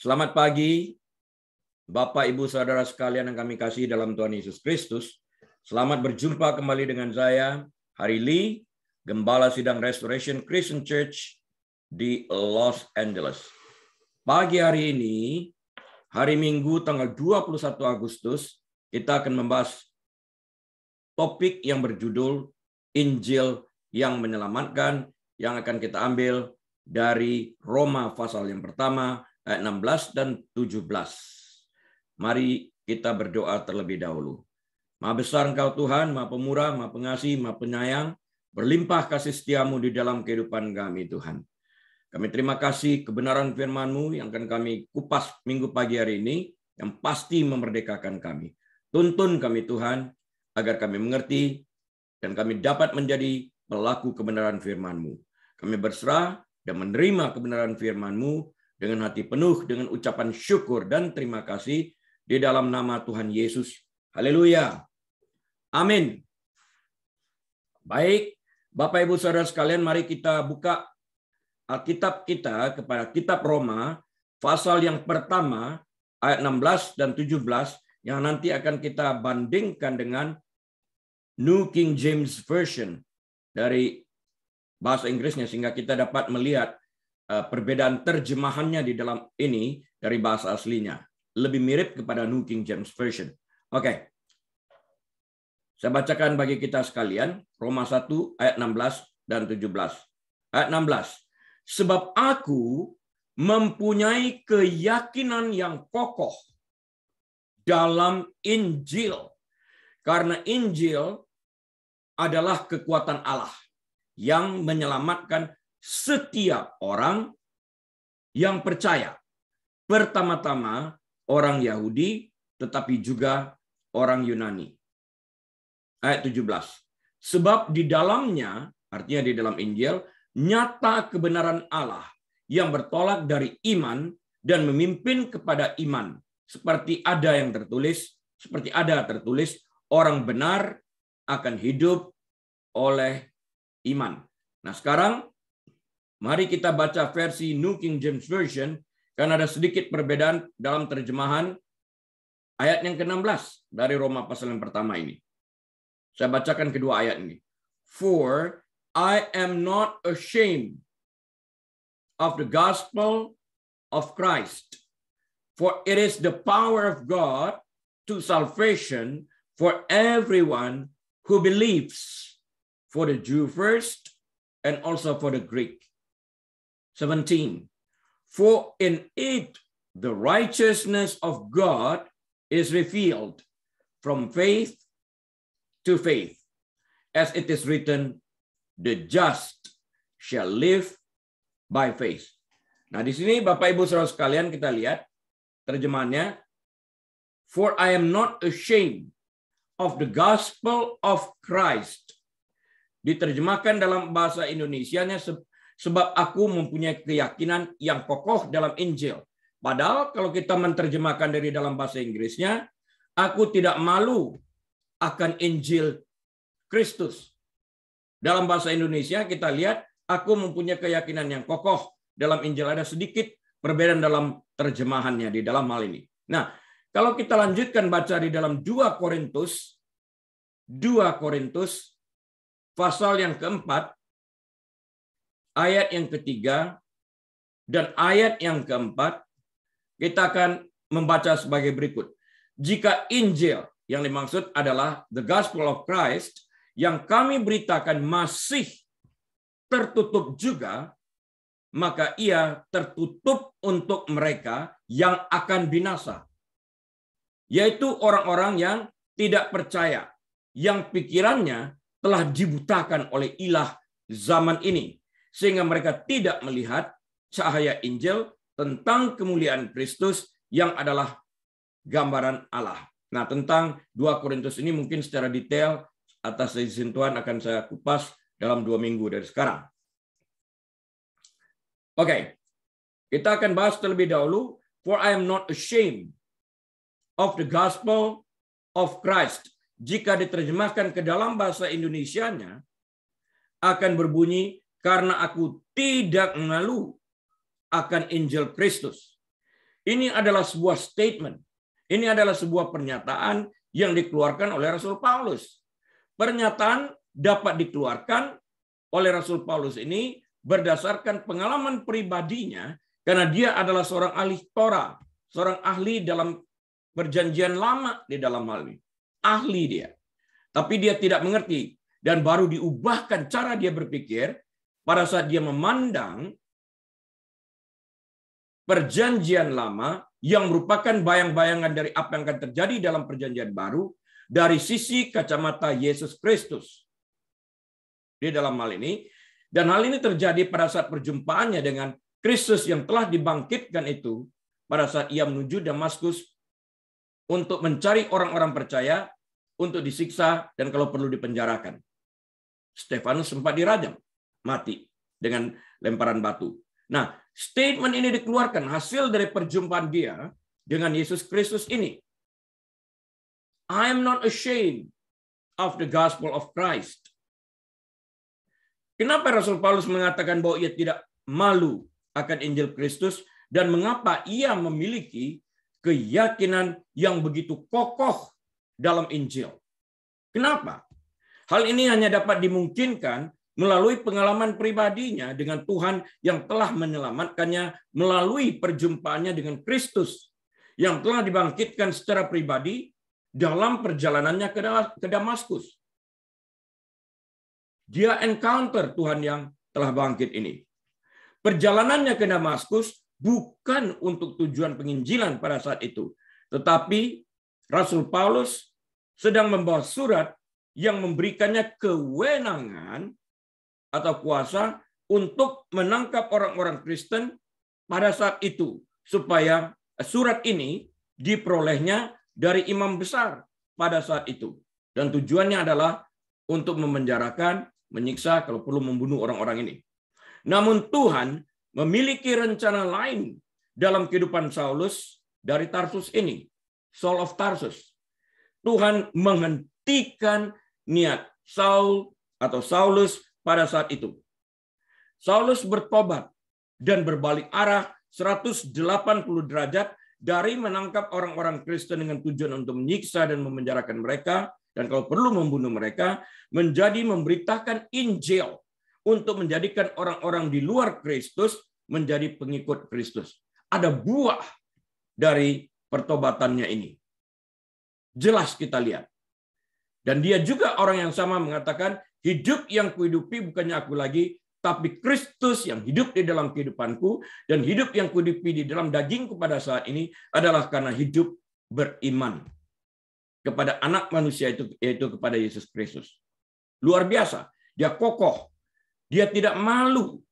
Selamat pagi, Bapak, Ibu, Saudara sekalian yang kami kasih dalam Tuhan Yesus Kristus. Selamat berjumpa kembali dengan saya, Hari Lee, Gembala Sidang Restoration Christian Church di Los Angeles. Pagi hari ini, hari Minggu tanggal 21 Agustus, kita akan membahas topik yang berjudul Injil yang menyelamatkan, yang akan kita ambil dari Roma pasal yang pertama, ayat 16 dan 17. Mari kita berdoa terlebih dahulu. Maha besar Engkau Tuhan, Maha pemurah, Maha pengasih, Maha penyayang, berlimpah kasih setiamu di dalam kehidupan kami Tuhan. Kami terima kasih kebenaran firman-Mu yang akan kami kupas minggu pagi hari ini, yang pasti memerdekakan kami. Tuntun kami Tuhan, agar kami mengerti dan kami dapat menjadi pelaku kebenaran firman-Mu. Kami berserah dan menerima kebenaran firman-Mu dengan hati penuh, dengan ucapan syukur dan terima kasih di dalam nama Tuhan Yesus. Haleluya. Amin. Baik, Bapak Ibu Saudara sekalian, mari kita buka Alkitab kita kepada kitab Roma, pasal yang pertama, ayat 16 dan 17, yang nanti akan kita bandingkan dengan New King James Version dari bahasa Inggrisnya, sehingga kita dapat melihat perbedaan terjemahannya di dalam ini dari bahasa aslinya. Lebih mirip kepada New King James Version. Oke. Saya bacakan bagi kita sekalian. Roma 1 ayat 16 dan 17. Ayat 16. Sebab aku mempunyai keyakinan yang kokoh dalam Injil. Karena Injil adalah kekuatan Allah yang menyelamatkan setiap orang yang percaya. Pertama-tama orang Yahudi, tetapi juga orang Yunani. Ayat 17. Sebab di dalamnya, artinya di dalam Injil, nyata kebenaran Allah yang bertolak dari iman dan memimpin kepada iman. Seperti ada tertulis, orang benar akan hidup oleh iman. Nah sekarang, mari kita baca versi New King James Version, karena ada sedikit perbedaan dalam terjemahan ayat yang ke-16 dari Roma pasal yang pertama ini. Saya bacakan kedua ayat ini. For I am not ashamed of the gospel of Christ, for it is the power of God to salvation for everyone who believes, for the Jew first and also for the Greek. 17. For in it the righteousness of God is revealed from faith to faith, as it is written, the just shall live by faith. Nah, di sini Bapak Ibu Saudara sekalian kita lihat terjemahannya, for I am not ashamed of the gospel of Christ. Diterjemahkan dalam bahasa Indonesianya, sebab aku mempunyai keyakinan yang kokoh dalam Injil. Padahal kalau kita menerjemahkan dari dalam bahasa Inggrisnya, aku tidak malu akan Injil Kristus. Dalam bahasa Indonesia kita lihat, aku mempunyai keyakinan yang kokoh dalam Injil. Ada sedikit perbedaan dalam terjemahannya di dalam hal ini. Nah, kalau kita lanjutkan baca di dalam 2 Korintus pasal yang keempat, ayat yang ketiga, dan ayat yang keempat, kita akan membaca sebagai berikut. Jika Injil yang dimaksud adalah the gospel of Christ, yang kami beritakan masih tertutup juga, maka ia tertutup untuk mereka yang akan binasa. Yaitu orang-orang yang tidak percaya, yang pikirannya telah dibutakan oleh ilah zaman ini, sehingga mereka tidak melihat cahaya Injil tentang kemuliaan Kristus yang adalah gambaran Allah. Nah, tentang 2 Korintus ini mungkin secara detail atas izin Tuhan akan saya kupas dalam 2 minggu dari sekarang. Oke, kita akan bahas terlebih dahulu, for I am not ashamed of the gospel of Christ. Jika diterjemahkan ke dalam bahasa Indonesianya, akan berbunyi, karena aku tidak malu akan Injil Kristus. Ini adalah sebuah statement. Ini adalah sebuah pernyataan yang dikeluarkan oleh Rasul Paulus. Pernyataan dapat dikeluarkan oleh Rasul Paulus ini berdasarkan pengalaman pribadinya, karena dia adalah seorang ahli Torah, seorang ahli dalam perjanjian lama di dalam hal ini. Ahli dia. Tapi dia tidak mengerti dan baru diubahkan cara dia berpikir pada saat dia memandang perjanjian lama yang merupakan bayang-bayangan dari apa yang akan terjadi dalam perjanjian baru dari sisi kacamata Yesus Kristus. Di dalam hal ini, dan hal ini terjadi pada saat perjumpaannya dengan Kristus yang telah dibangkitkan itu pada saat ia menuju Damaskus untuk mencari orang-orang percaya, untuk disiksa, dan kalau perlu dipenjarakan. Stefanus sempat dirajam, mati dengan lemparan batu. Nah, statement ini dikeluarkan hasil dari perjumpaan dia dengan Yesus Kristus ini. I am not ashamed of the gospel of Christ. Kenapa Rasul Paulus mengatakan bahwa ia tidak malu akan Injil Kristus, dan mengapa ia memiliki keyakinan yang begitu kokoh dalam Injil? Kenapa? Hal ini hanya dapat dimungkinkan melalui pengalaman pribadinya dengan Tuhan yang telah menyelamatkannya melalui perjumpaannya dengan Kristus yang telah dibangkitkan secara pribadi dalam perjalanannya ke Damaskus. Dia encounter Tuhan yang telah bangkit ini. Perjalanannya ke Damaskus bukan untuk tujuan penginjilan pada saat itu, tetapi Rasul Paulus sedang membawa surat yang memberikannya kewenangan atau kuasa untuk menangkap orang-orang Kristen pada saat itu, supaya surat ini diperolehnya dari imam besar pada saat itu. Dan tujuannya adalah untuk memenjarakan, menyiksa, kalau perlu membunuh orang-orang ini. Namun Tuhan memiliki rencana lain dalam kehidupan Saulus dari Tarsus ini, Saul of Tarsus. Tuhan menghentikan niat Saul atau Saulus pada saat itu. Saulus bertobat dan berbalik arah 180 derajat dari menangkap orang-orang Kristen dengan tujuan untuk menyiksa dan memenjarakan mereka, dan kalau perlu membunuh mereka, menjadi memberitakan Injil untuk menjadikan orang-orang di luar Kristus menjadi pengikut Kristus. Ada buah dari pertobatannya ini. Jelas kita lihat. Dan dia juga orang yang sama mengatakan, hidup yang kuhidupi bukannya aku lagi, tapi Kristus yang hidup di dalam kehidupanku, dan hidup yang kuhidupi di dalam dagingku pada saat ini adalah karena hidup beriman kepada anak manusia itu, yaitu kepada Yesus Kristus. Luar biasa. Dia kokoh. Dia tidak malu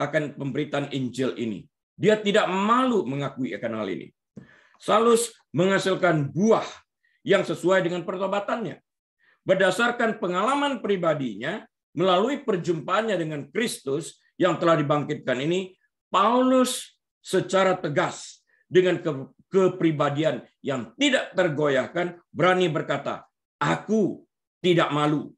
akan pemberitaan Injil ini. Dia tidak malu mengakui akan hal ini. Saulus menghasilkan buah yang sesuai dengan pertobatannya. Berdasarkan pengalaman pribadinya, melalui perjumpaannya dengan Kristus yang telah dibangkitkan ini, Paulus secara tegas dengan kepribadian yang tidak tergoyahkan berani berkata, aku tidak malu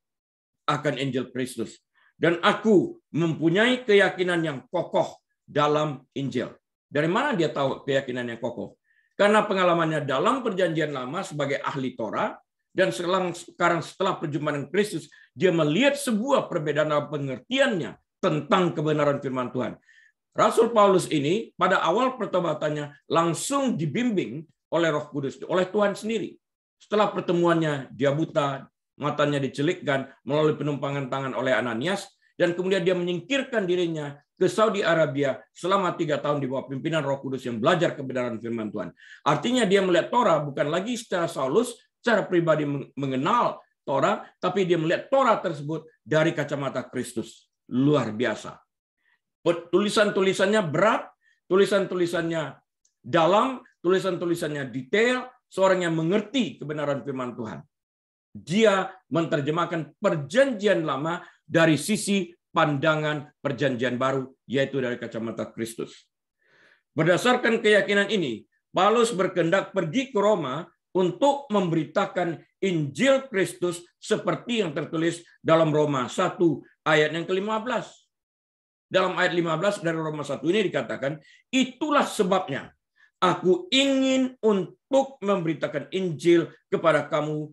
akan Injil Kristus. Dan aku mempunyai keyakinan yang kokoh dalam Injil. Dari mana dia tahu keyakinan yang kokoh? Karena pengalamannya dalam perjanjian lama sebagai ahli Torah, dan sekarang setelah perjumpaan dengan Kristus, dia melihat sebuah perbedaan dalam pengertiannya tentang kebenaran firman Tuhan. Rasul Paulus ini pada awal pertobatannya langsung dibimbing oleh Roh Kudus, oleh Tuhan sendiri. Setelah pertemuannya, dia buta, matanya dicelikkan melalui penumpangan tangan oleh Ananias, dan kemudian dia menyingkirkan dirinya ke Saudi Arabia selama 3 tahun di bawah pimpinan Roh Kudus yang belajar kebenaran firman Tuhan. Artinya dia melihat Torah bukan lagi secara Saulus, secara pribadi mengenal Torah, tapi dia melihat Torah tersebut dari kacamata Kristus. Luar biasa. Tulisan-tulisannya berat, tulisan-tulisannya dalam, tulisan-tulisannya detail, seorang yang mengerti kebenaran firman Tuhan. Dia menerjemahkan perjanjian lama dari sisi pandangan perjanjian baru, yaitu dari kacamata Kristus. Berdasarkan keyakinan ini, Paulus berkehendak pergi ke Roma untuk memberitakan Injil Kristus seperti yang tertulis dalam Roma 1 ayat yang ke-15. Dalam ayat 15 dari Roma 1 ini dikatakan, itulah sebabnya Aku ingin untuk memberitakan Injil kepada kamu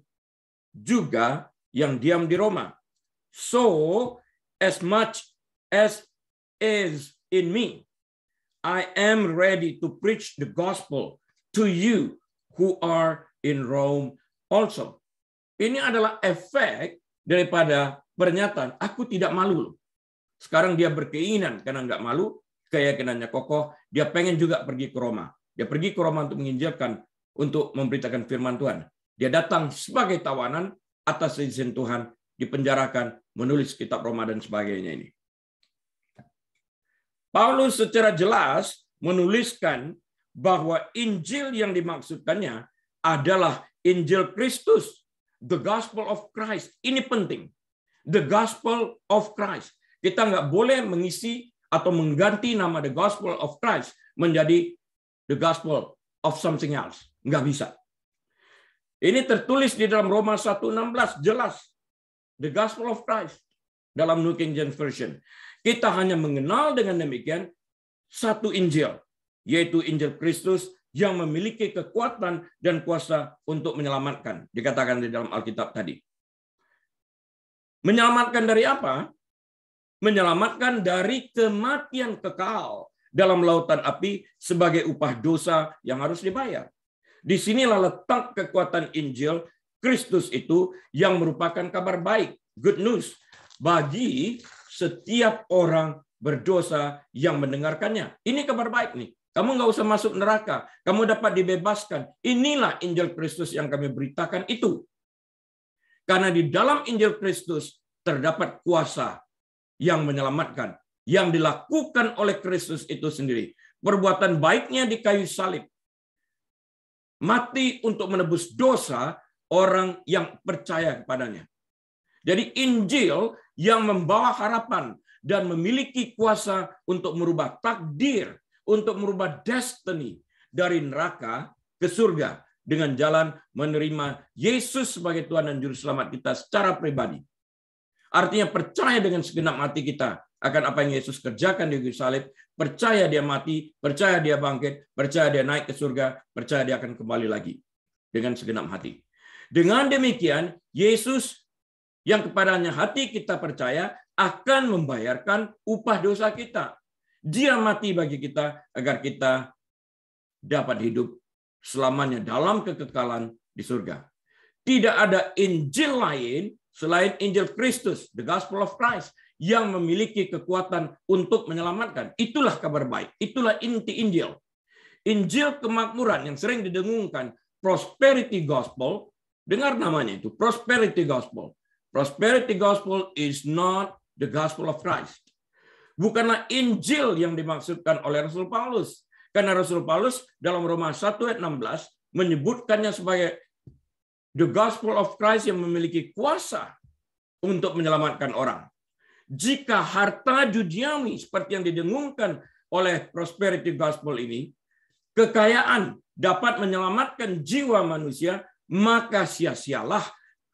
juga yang diam di Roma. So, as much as is in me, I am ready to preach the gospel to you who are in Rome also. Ini adalah efek daripada pernyataan, aku tidak malu. Sekarang dia berkeinginan karena nggak malu, keyakinannya kokoh, dia pengen juga pergi ke Roma. Dia pergi ke Roma untuk menginjilkan, untuk memberitakan firman Tuhan. Dia datang sebagai tawanan atas izin Tuhan, dipenjarakan, menulis kitab Roma dan sebagainya ini. Paulus secara jelas menuliskan bahwa Injil yang dimaksudkannya adalah Injil Kristus, the gospel of Christ. Ini penting. The gospel of Christ. Kita nggak boleh mengisi atau mengganti nama the gospel of Christ menjadi the gospel of something else. Nggak bisa. Ini tertulis di dalam Roma 1:16, jelas. The gospel of Christ dalam New King James Version. Kita hanya mengenal dengan demikian satu Injil, yaitu Injil Kristus yang memiliki kekuatan dan kuasa untuk menyelamatkan. Dikatakan di dalam Alkitab tadi. Menyelamatkan dari apa? Menyelamatkan dari kematian kekal dalam lautan api sebagai upah dosa yang harus dibayar. Disinilah letak kekuatan Injil Kristus itu yang merupakan kabar baik, good news, bagi setiap orang berdosa yang mendengarkannya. Ini kabar baik nih. Kamu nggak usah masuk neraka. Kamu dapat dibebaskan. Inilah Injil Kristus yang kami beritakan itu. Karena di dalam Injil Kristus terdapat kuasa yang menyelamatkan, yang dilakukan oleh Kristus itu sendiri. Perbuatan baiknya di kayu salib. Mati untuk menebus dosa orang yang percaya kepadanya. Jadi Injil yang membawa harapan dan memiliki kuasa untuk merubah takdir, untuk merubah destiny dari neraka ke surga dengan jalan menerima Yesus sebagai Tuhan dan Juru Selamat kita secara pribadi. Artinya percaya dengan segenap hati kita akan apa yang Yesus kerjakan di kayu salib, percaya dia mati, percaya dia bangkit, percaya dia naik ke surga, percaya dia akan kembali lagi dengan segenap hati. Dengan demikian, Yesus yang kepadanya hati kita percaya akan membayarkan upah dosa kita. Dia mati bagi kita agar kita dapat hidup selamanya dalam kekekalan di surga. Tidak ada Injil lain selain Injil Kristus, the gospel of Christ, yang memiliki kekuatan untuk menyelamatkan. Itulah kabar baik. Itulah inti Injil. Injil kemakmuran yang sering didengungkan, prosperity gospel, dengar namanya itu, prosperity gospel. Prosperity gospel is not the gospel of Christ. Bukanlah Injil yang dimaksudkan oleh Rasul Paulus. Karena Rasul Paulus dalam Roma 1:16 menyebutkannya sebagai the gospel of Christ yang memiliki kuasa untuk menyelamatkan orang. Jika harta duniawi seperti yang didengungkan oleh prosperity gospel ini, kekayaan dapat menyelamatkan jiwa manusia, maka sia-sialah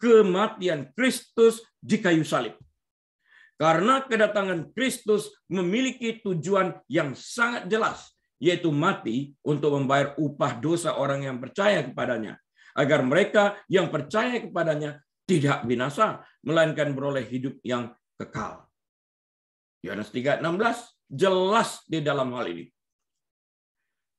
kematian Kristus di kayu salib. Karena kedatangan Kristus memiliki tujuan yang sangat jelas, yaitu mati untuk membayar upah dosa orang yang percaya kepadanya, agar mereka yang percaya kepadanya tidak binasa, melainkan beroleh hidup yang kekal. Yohanes 3:16 jelas di dalam hal ini.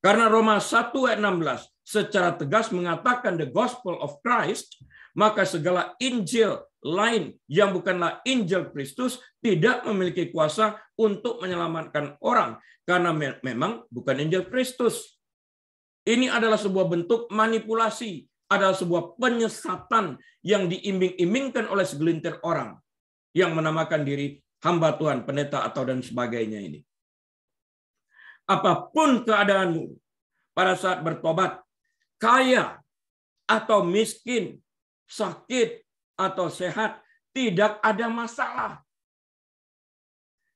Karena Roma 1:16 secara tegas mengatakan the gospel of Christ, maka segala Injil lain yang bukanlah Injil Kristus tidak memiliki kuasa untuk menyelamatkan orang, karena memang bukan Injil Kristus. Ini adalah sebuah bentuk manipulasi, adalah sebuah penyesatan yang diiming-imingkan oleh segelintir orang yang menamakan diri hamba Tuhan, pendeta atau dan sebagainya ini. Apapun keadaanmu pada saat bertobat, kaya atau miskin, sakit atau sehat, tidak ada masalah.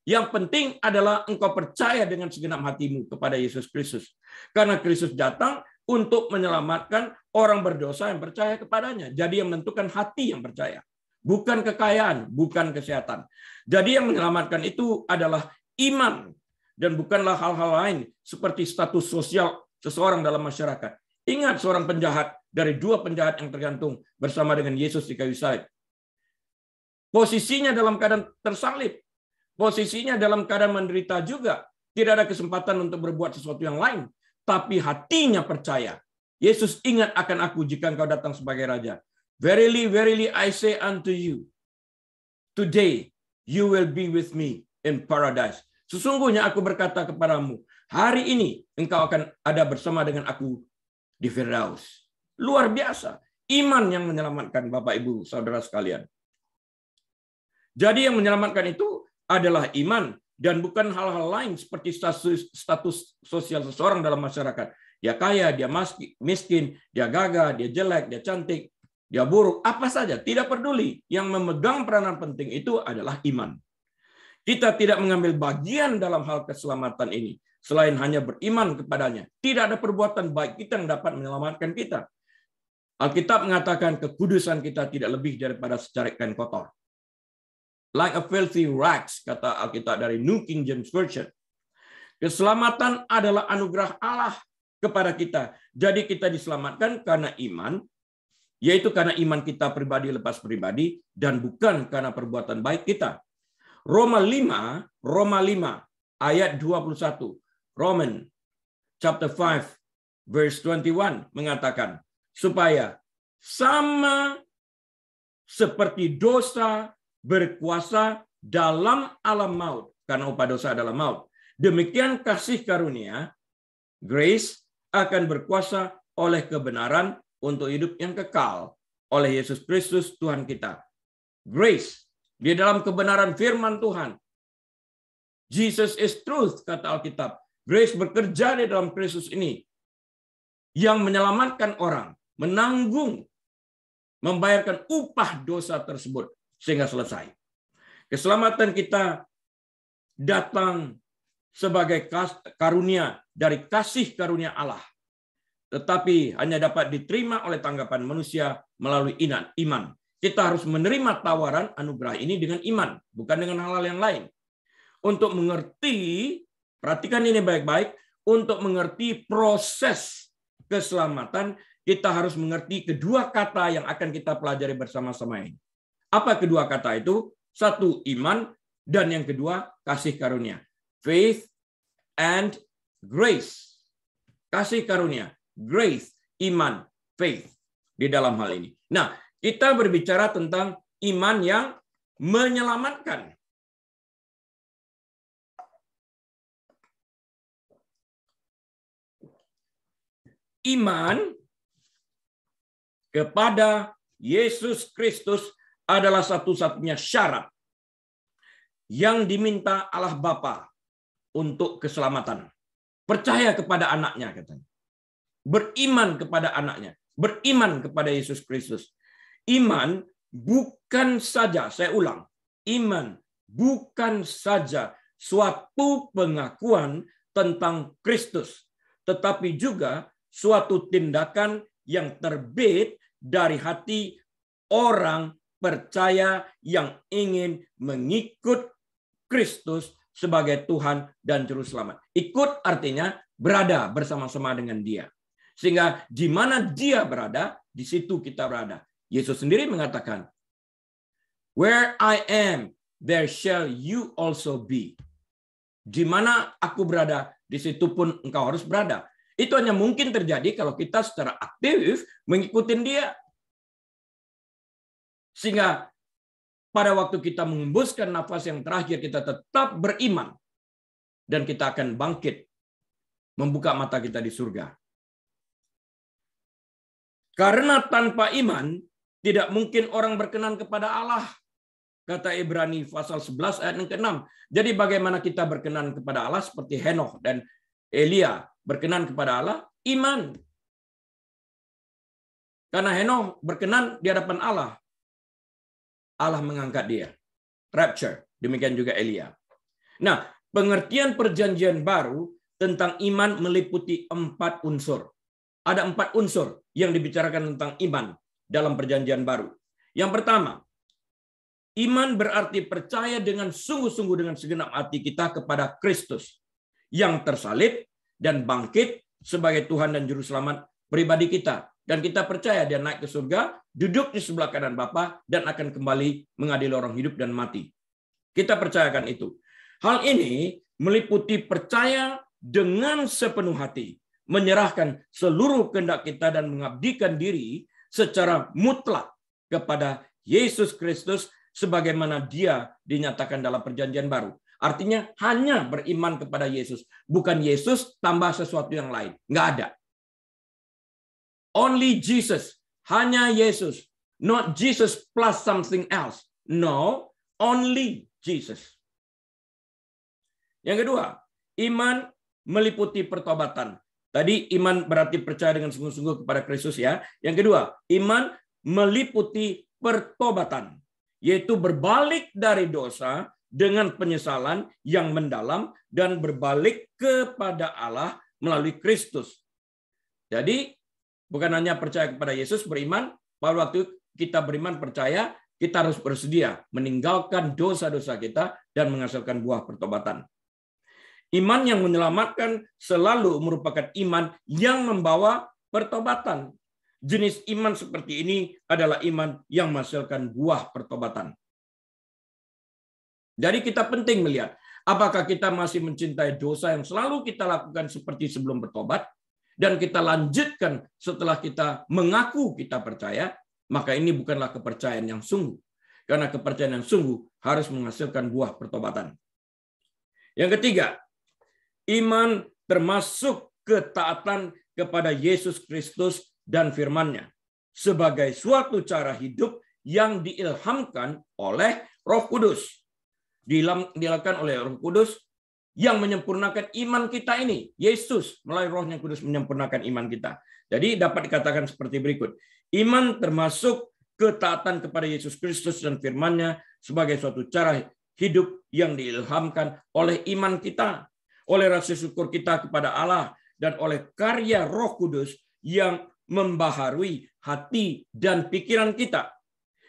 Yang penting adalah engkau percaya dengan segenap hatimu kepada Yesus Kristus. Karena Kristus datang untuk menyelamatkan orang berdosa yang percaya kepadanya. Jadi yang menentukan hati yang percaya. Bukan kekayaan, bukan kesehatan. Jadi yang menyelamatkan itu adalah iman. Dan bukanlah hal-hal lain seperti status sosial seseorang dalam masyarakat. Ingat seorang penjahat dari dua penjahat yang tergantung bersama dengan Yesus di kayu salib. Posisinya dalam keadaan tersalib. Posisinya dalam keadaan menderita juga. Tidak ada kesempatan untuk berbuat sesuatu yang lain. Tapi hatinya percaya. Yesus, ingat akan aku jika engkau datang sebagai Raja. Verily, verily, I say unto you, today you will be with me in paradise. Sesungguhnya aku berkata kepadamu, hari ini engkau akan ada bersama dengan aku di Firdaus. Luar biasa. Iman yang menyelamatkan Bapak, Ibu, Saudara sekalian. Jadi yang menyelamatkan itu adalah iman dan bukan hal-hal lain seperti status sosial seseorang dalam masyarakat. Dia kaya, dia miskin, dia gagah, dia jelek, dia cantik, dia buruk, apa saja. Tidak peduli. Yang memegang peranan penting itu adalah iman. Kita tidak mengambil bagian dalam hal keselamatan ini. Selain hanya beriman kepadanya. Tidak ada perbuatan baik kita yang dapat menyelamatkan kita. Alkitab mengatakan kekudusan kita tidak lebih daripada secarik kain kotor. Like a filthy rags, kata Alkitab dari New King James Version. Keselamatan adalah anugerah Allah kepada kita. Jadi kita diselamatkan karena iman, yaitu karena iman kita pribadi lepas pribadi, dan bukan karena perbuatan baik kita. Roma 5 ayat 21. Roman chapter 5 verse 21 mengatakan supaya sama seperti dosa berkuasa dalam alam maut, karena upah dosa adalah maut, demikian kasih karunia, grace, akan berkuasa oleh kebenaran untuk hidup yang kekal oleh Yesus Kristus Tuhan kita. Grace di dalam kebenaran firman Tuhan. Jesus is truth, kata Alkitab. Grace bekerja di dalam Kristus ini yang menyelamatkan orang, menanggung, membayarkan upah dosa tersebut sehingga selesai. Keselamatan kita datang sebagai karunia dari kasih karunia Allah, tetapi hanya dapat diterima oleh tanggapan manusia melalui iman. Kita harus menerima tawaran anugerah ini dengan iman, bukan dengan hal-hal yang lain. Untuk mengerti, perhatikan ini baik-baik, untuk mengerti proses keselamatan, kita harus mengerti kedua kata yang akan kita pelajari bersama-sama ini. Apa kedua kata itu? Satu, iman, dan yang kedua, kasih karunia. Faith and grace. Kasih karunia, grace, iman, faith di dalam hal ini. Nah, kita berbicara tentang iman yang menyelamatkan. Iman kepada Yesus Kristus adalah satu-satunya syarat yang diminta Allah Bapa untuk keselamatan. Percaya kepada anaknya, katanya. Beriman kepada anaknya. Beriman kepada Yesus Kristus. Iman bukan saja, saya ulang, iman bukan saja suatu pengakuan tentang Kristus, tetapi juga suatu tindakan yang terbit dari hati orang percaya yang ingin mengikut Kristus sebagai Tuhan dan Juru Selamat. Ikut artinya berada bersama-sama dengan Dia. Sehingga di mana Dia berada, di situ kita berada. Yesus sendiri mengatakan, "Where I am, there shall you also be." Di mana aku berada, di situ pun engkau harus berada. Itu hanya mungkin terjadi kalau kita secara aktif mengikuti Dia. Sehingga pada waktu kita mengembuskan nafas yang terakhir, kita tetap beriman. Dan kita akan bangkit, membuka mata kita di surga. Karena tanpa iman, tidak mungkin orang berkenan kepada Allah. Kata Ibrani pasal 11 ayat yang ke-6. Jadi bagaimana kita berkenan kepada Allah seperti Henokh dan Elia berkenan kepada Allah? Iman. Karena Henokh berkenan di hadapan Allah. Allah mengangkat dia. Rapture. Demikian juga Elia. Nah, pengertian perjanjian baru tentang iman meliputi 4 unsur. Ada 4 unsur yang dibicarakan tentang iman dalam perjanjian baru. Yang pertama, iman berarti percaya dengan sungguh-sungguh dengan segenap hati kita kepada Kristus yang tersalib dan bangkit sebagai Tuhan dan Juru Selamat pribadi kita. Dan kita percaya dia naik ke surga, duduk di sebelah kanan Bapa, dan akan kembali mengadili orang hidup dan mati. Kita percayakan itu. Hal ini meliputi percaya dengan sepenuh hati, menyerahkan seluruh kehendak kita dan mengabdikan diri secara mutlak kepada Yesus Kristus sebagaimana dia dinyatakan dalam perjanjian baru. Artinya hanya beriman kepada Yesus, bukan Yesus tambah sesuatu yang lain. Nggak ada. Only Jesus, hanya Yesus. Not Jesus plus something else. No, only Jesus. Yang kedua, iman meliputi pertobatan. Tadi iman berarti percaya dengan sungguh-sungguh kepada Kristus ya. Yang kedua, iman meliputi pertobatan, yaitu berbalik dari dosa dengan penyesalan yang mendalam dan berbalik kepada Allah melalui Kristus. Jadi bukan hanya percaya kepada Yesus, beriman, pada waktu kita beriman percaya, kita harus bersedia meninggalkan dosa-dosa kita dan menghasilkan buah pertobatan. Iman yang menyelamatkan selalu merupakan iman yang membawa pertobatan. Jenis iman seperti ini adalah iman yang menghasilkan buah pertobatan. Jadi kita penting melihat, apakah kita masih mencintai dosa yang selalu kita lakukan seperti sebelum bertobat, dan kita lanjutkan setelah kita mengaku kita percaya, maka ini bukanlah kepercayaan yang sungguh. Karena kepercayaan yang sungguh harus menghasilkan buah pertobatan. Yang ketiga, iman termasuk ketaatan kepada Yesus Kristus dan firman-Nya sebagai suatu cara hidup yang diilhamkan oleh Roh Kudus. Dilakukan oleh Roh Kudus yang menyempurnakan iman kita ini. Yesus melalui Roh-Nya Kudus menyempurnakan iman kita. Jadi dapat dikatakan seperti berikut. Iman termasuk ketaatan kepada Yesus Kristus dan firman-Nya sebagai suatu cara hidup yang diilhamkan oleh iman kita, oleh rasa syukur kita kepada Allah, dan oleh karya Roh Kudus yang membaharui hati dan pikiran kita.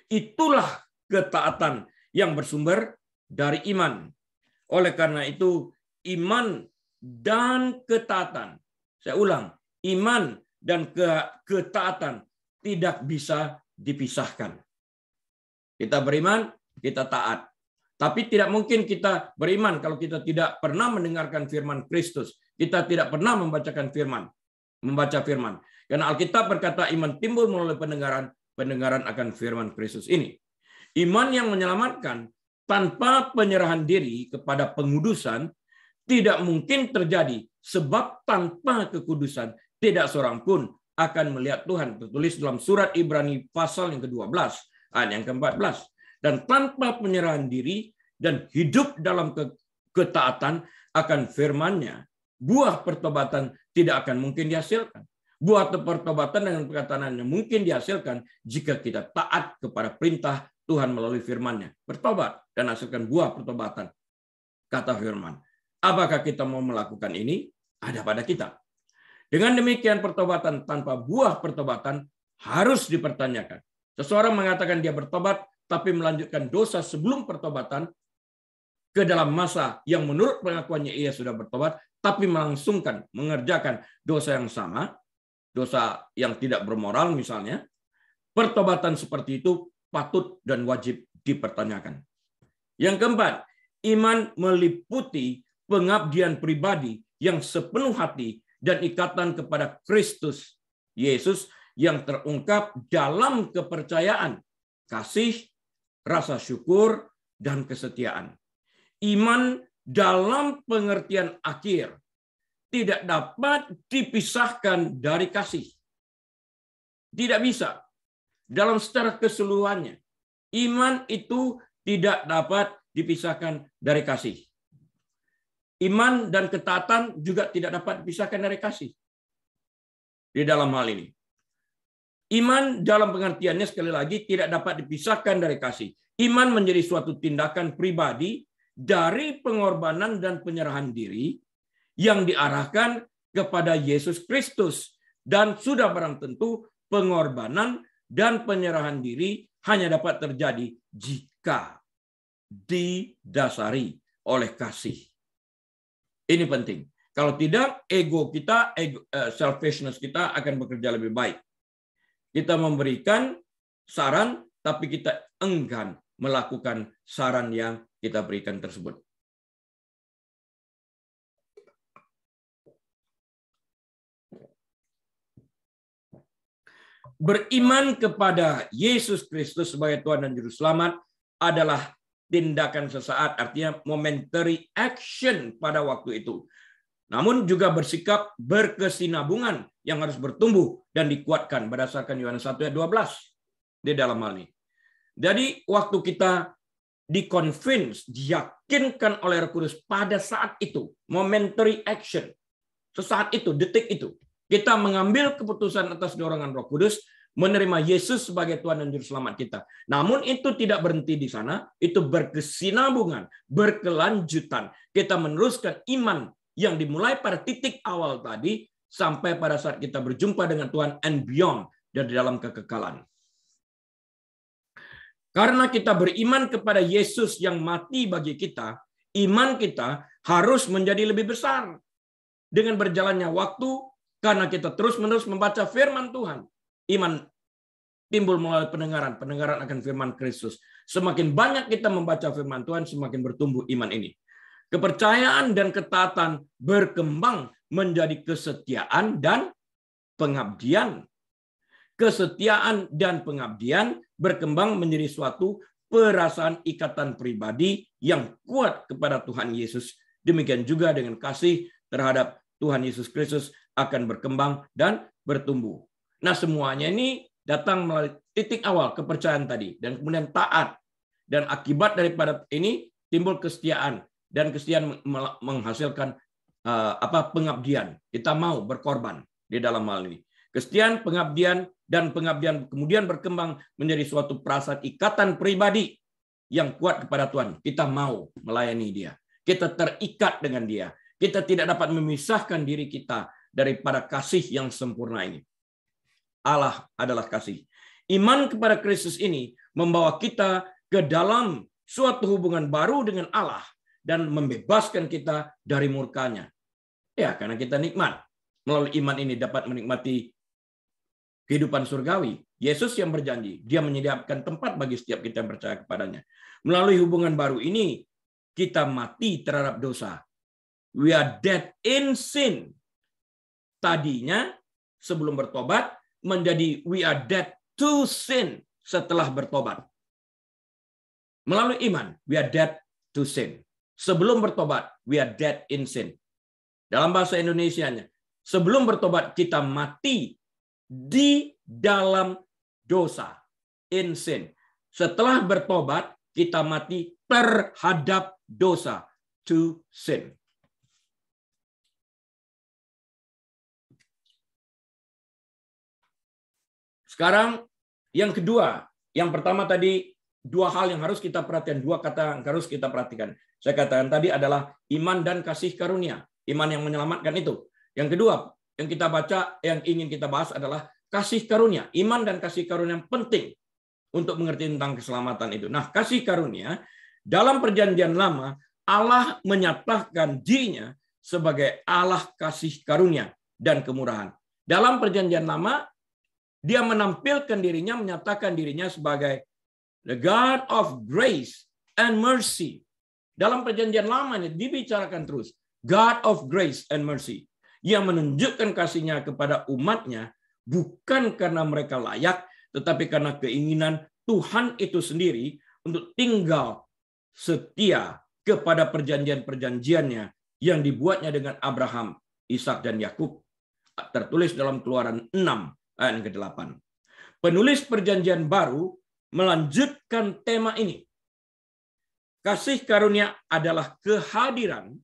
Itulah ketaatan yang bersumber dari iman. Oleh karena itu, iman dan ketaatan, saya ulang, iman dan ketaatan tidak bisa dipisahkan. Kita beriman, kita taat. Tapi tidak mungkin kita beriman kalau kita tidak pernah mendengarkan firman Kristus. Kita tidak pernah membaca firman. Karena Alkitab berkata iman timbul melalui pendengaran, pendengaran akan firman Kristus ini. Iman yang menyelamatkan tanpa penyerahan diri kepada pengudusan tidak mungkin terjadi, sebab tanpa kekudusan tidak seorang pun akan melihat Tuhan. Tertulis dalam surat Ibrani pasal yang ke-12, ayat yang ke-14. Dan tanpa penyerahan diri dan hidup dalam ketaatan akan firman-Nya, buah pertobatan tidak akan mungkin dihasilkan. Buah pertobatan dengan perkataannya mungkin dihasilkan jika kita taat kepada perintah Tuhan melalui firman-Nya. Bertobat dan hasilkan buah pertobatan. Kata firman. Apakah kita mau melakukan ini? Ada pada kita. Dengan demikian pertobatan tanpa buah pertobatan harus dipertanyakan. Seseorang mengatakan dia bertobat, tapi melanjutkan dosa sebelum pertobatan ke dalam masa yang menurut pengakuannya ia sudah bertobat, tapi melangsungkan mengerjakan dosa yang sama, dosa yang tidak bermoral misalnya, pertobatan seperti itu patut dan wajib dipertanyakan. Yang keempat, iman meliputi pengabdian pribadi yang sepenuh hati dan ikatan kepada Kristus Yesus yang terungkap dalam kepercayaan, kasih, rasa syukur, dan kesetiaan. Iman dalam pengertian akhir tidak dapat dipisahkan dari kasih. Tidak bisa. Dalam secara keseluruhannya, iman itu tidak dapat dipisahkan dari kasih. Iman dan ketaatan juga tidak dapat dipisahkan dari kasih. Di dalam hal ini. Iman dalam pengertiannya sekali lagi tidak dapat dipisahkan dari kasih. Iman menjadi suatu tindakan pribadi dari pengorbanan dan penyerahan diri yang diarahkan kepada Yesus Kristus. Dan sudah barang tentu pengorbanan dan penyerahan diri hanya dapat terjadi jika didasari oleh kasih. Ini penting. Kalau tidak, ego kita, selfishness kita akan bekerja lebih baik. Kita memberikan saran, tapi kita enggan melakukan saran yang kita berikan tersebut. Beriman kepada Yesus Kristus sebagai Tuhan dan Juru Selamat adalah tindakan sesaat, artinya momentary action pada waktu itu. Namun juga bersikap berkesinambungan yang harus bertumbuh dan dikuatkan berdasarkan Yohanes 1 ayat 12 di dalam hal ini. Jadi waktu kita diconvince, diyakinkan oleh Roh Kudus pada saat itu, momentary action, sesaat itu, detik itu, kita mengambil keputusan atas dorongan Roh Kudus, menerima Yesus sebagai Tuhan dan Juru Selamat kita. Namun itu tidak berhenti di sana, itu berkesinambungan, berkelanjutan. Kita meneruskan iman yang dimulai pada titik awal tadi, sampai pada saat kita berjumpa dengan Tuhan and beyond, dan di dalam kekekalan. Karena kita beriman kepada Yesus yang mati bagi kita, iman kita harus menjadi lebih besar. Dengan berjalannya waktu, karena kita terus-menerus membaca firman Tuhan, iman timbul melalui pendengaran. Pendengaran akan firman Kristus. Semakin banyak kita membaca firman Tuhan, semakin bertumbuh iman ini. Kepercayaan dan ketaatan berkembang menjadi kesetiaan dan pengabdian. Kesetiaan dan pengabdian berkembang menjadi suatu perasaan ikatan pribadi yang kuat kepada Tuhan Yesus. Demikian juga dengan kasih terhadap Tuhan Yesus Kristus akan berkembang dan bertumbuh. Nah, semuanya ini datang melalui titik awal kepercayaan tadi, dan kemudian taat, dan akibat daripada ini timbul kesetiaan, dan kesetiaan menghasilkan pengabdian. Kita mau berkorban di dalam hal ini. Kesetiaan, pengabdian, dan pengabdian kemudian berkembang menjadi suatu perasaan ikatan pribadi yang kuat kepada Tuhan. Kita mau melayani Dia. Kita terikat dengan Dia. Kita tidak dapat memisahkan diri kita daripada kasih yang sempurna ini. Allah adalah kasih. Iman kepada Kristus ini membawa kita ke dalam suatu hubungan baru dengan Allah dan membebaskan kita dari murkanya. Ya, karena kita nikmat. Melalui iman ini dapat menikmati kehidupan surgawi. Yesus yang berjanji, Dia menyediakan tempat bagi setiap kita yang percaya kepadanya. Melalui hubungan baru ini, kita mati terhadap dosa. We are dead in sin. Tadinya, sebelum bertobat, menjadi we are dead to sin setelah bertobat. Melalui iman, we are dead to sin. Sebelum bertobat, we are dead in sin. Dalam bahasa Indonesianya, sebelum bertobat, kita mati di dalam dosa, in sin. Setelah bertobat, kita mati terhadap dosa, to sin. Sekarang yang kedua, yang pertama tadi dua hal yang harus kita perhatikan, dua kata yang harus kita perhatikan. Saya katakan tadi adalah iman dan kasih karunia, iman yang menyelamatkan itu. Yang kedua, yang kita baca, yang ingin kita bahas adalah kasih karunia, iman dan kasih karunia yang penting untuk mengerti tentang keselamatan itu. Nah, kasih karunia dalam Perjanjian Lama, Allah menyatakan dirinya sebagai Allah kasih karunia dan kemurahan. Dalam Perjanjian Lama, Dia menampilkan dirinya, menyatakan dirinya sebagai the God of grace and mercy. Dalam Perjanjian Lama ini dibicarakan terus, God of grace and mercy, yang menunjukkan kasihnya kepada umatnya bukan karena mereka layak, tetapi karena keinginan Tuhan itu sendiri untuk tinggal setia kepada perjanjian-perjanjiannya yang dibuatnya dengan Abraham, Ishak, dan Yakub. Tertulis dalam Keluaran 6 ayat yang ke-8. Penulis Perjanjian Baru melanjutkan tema ini. Kasih karunia adalah kehadiran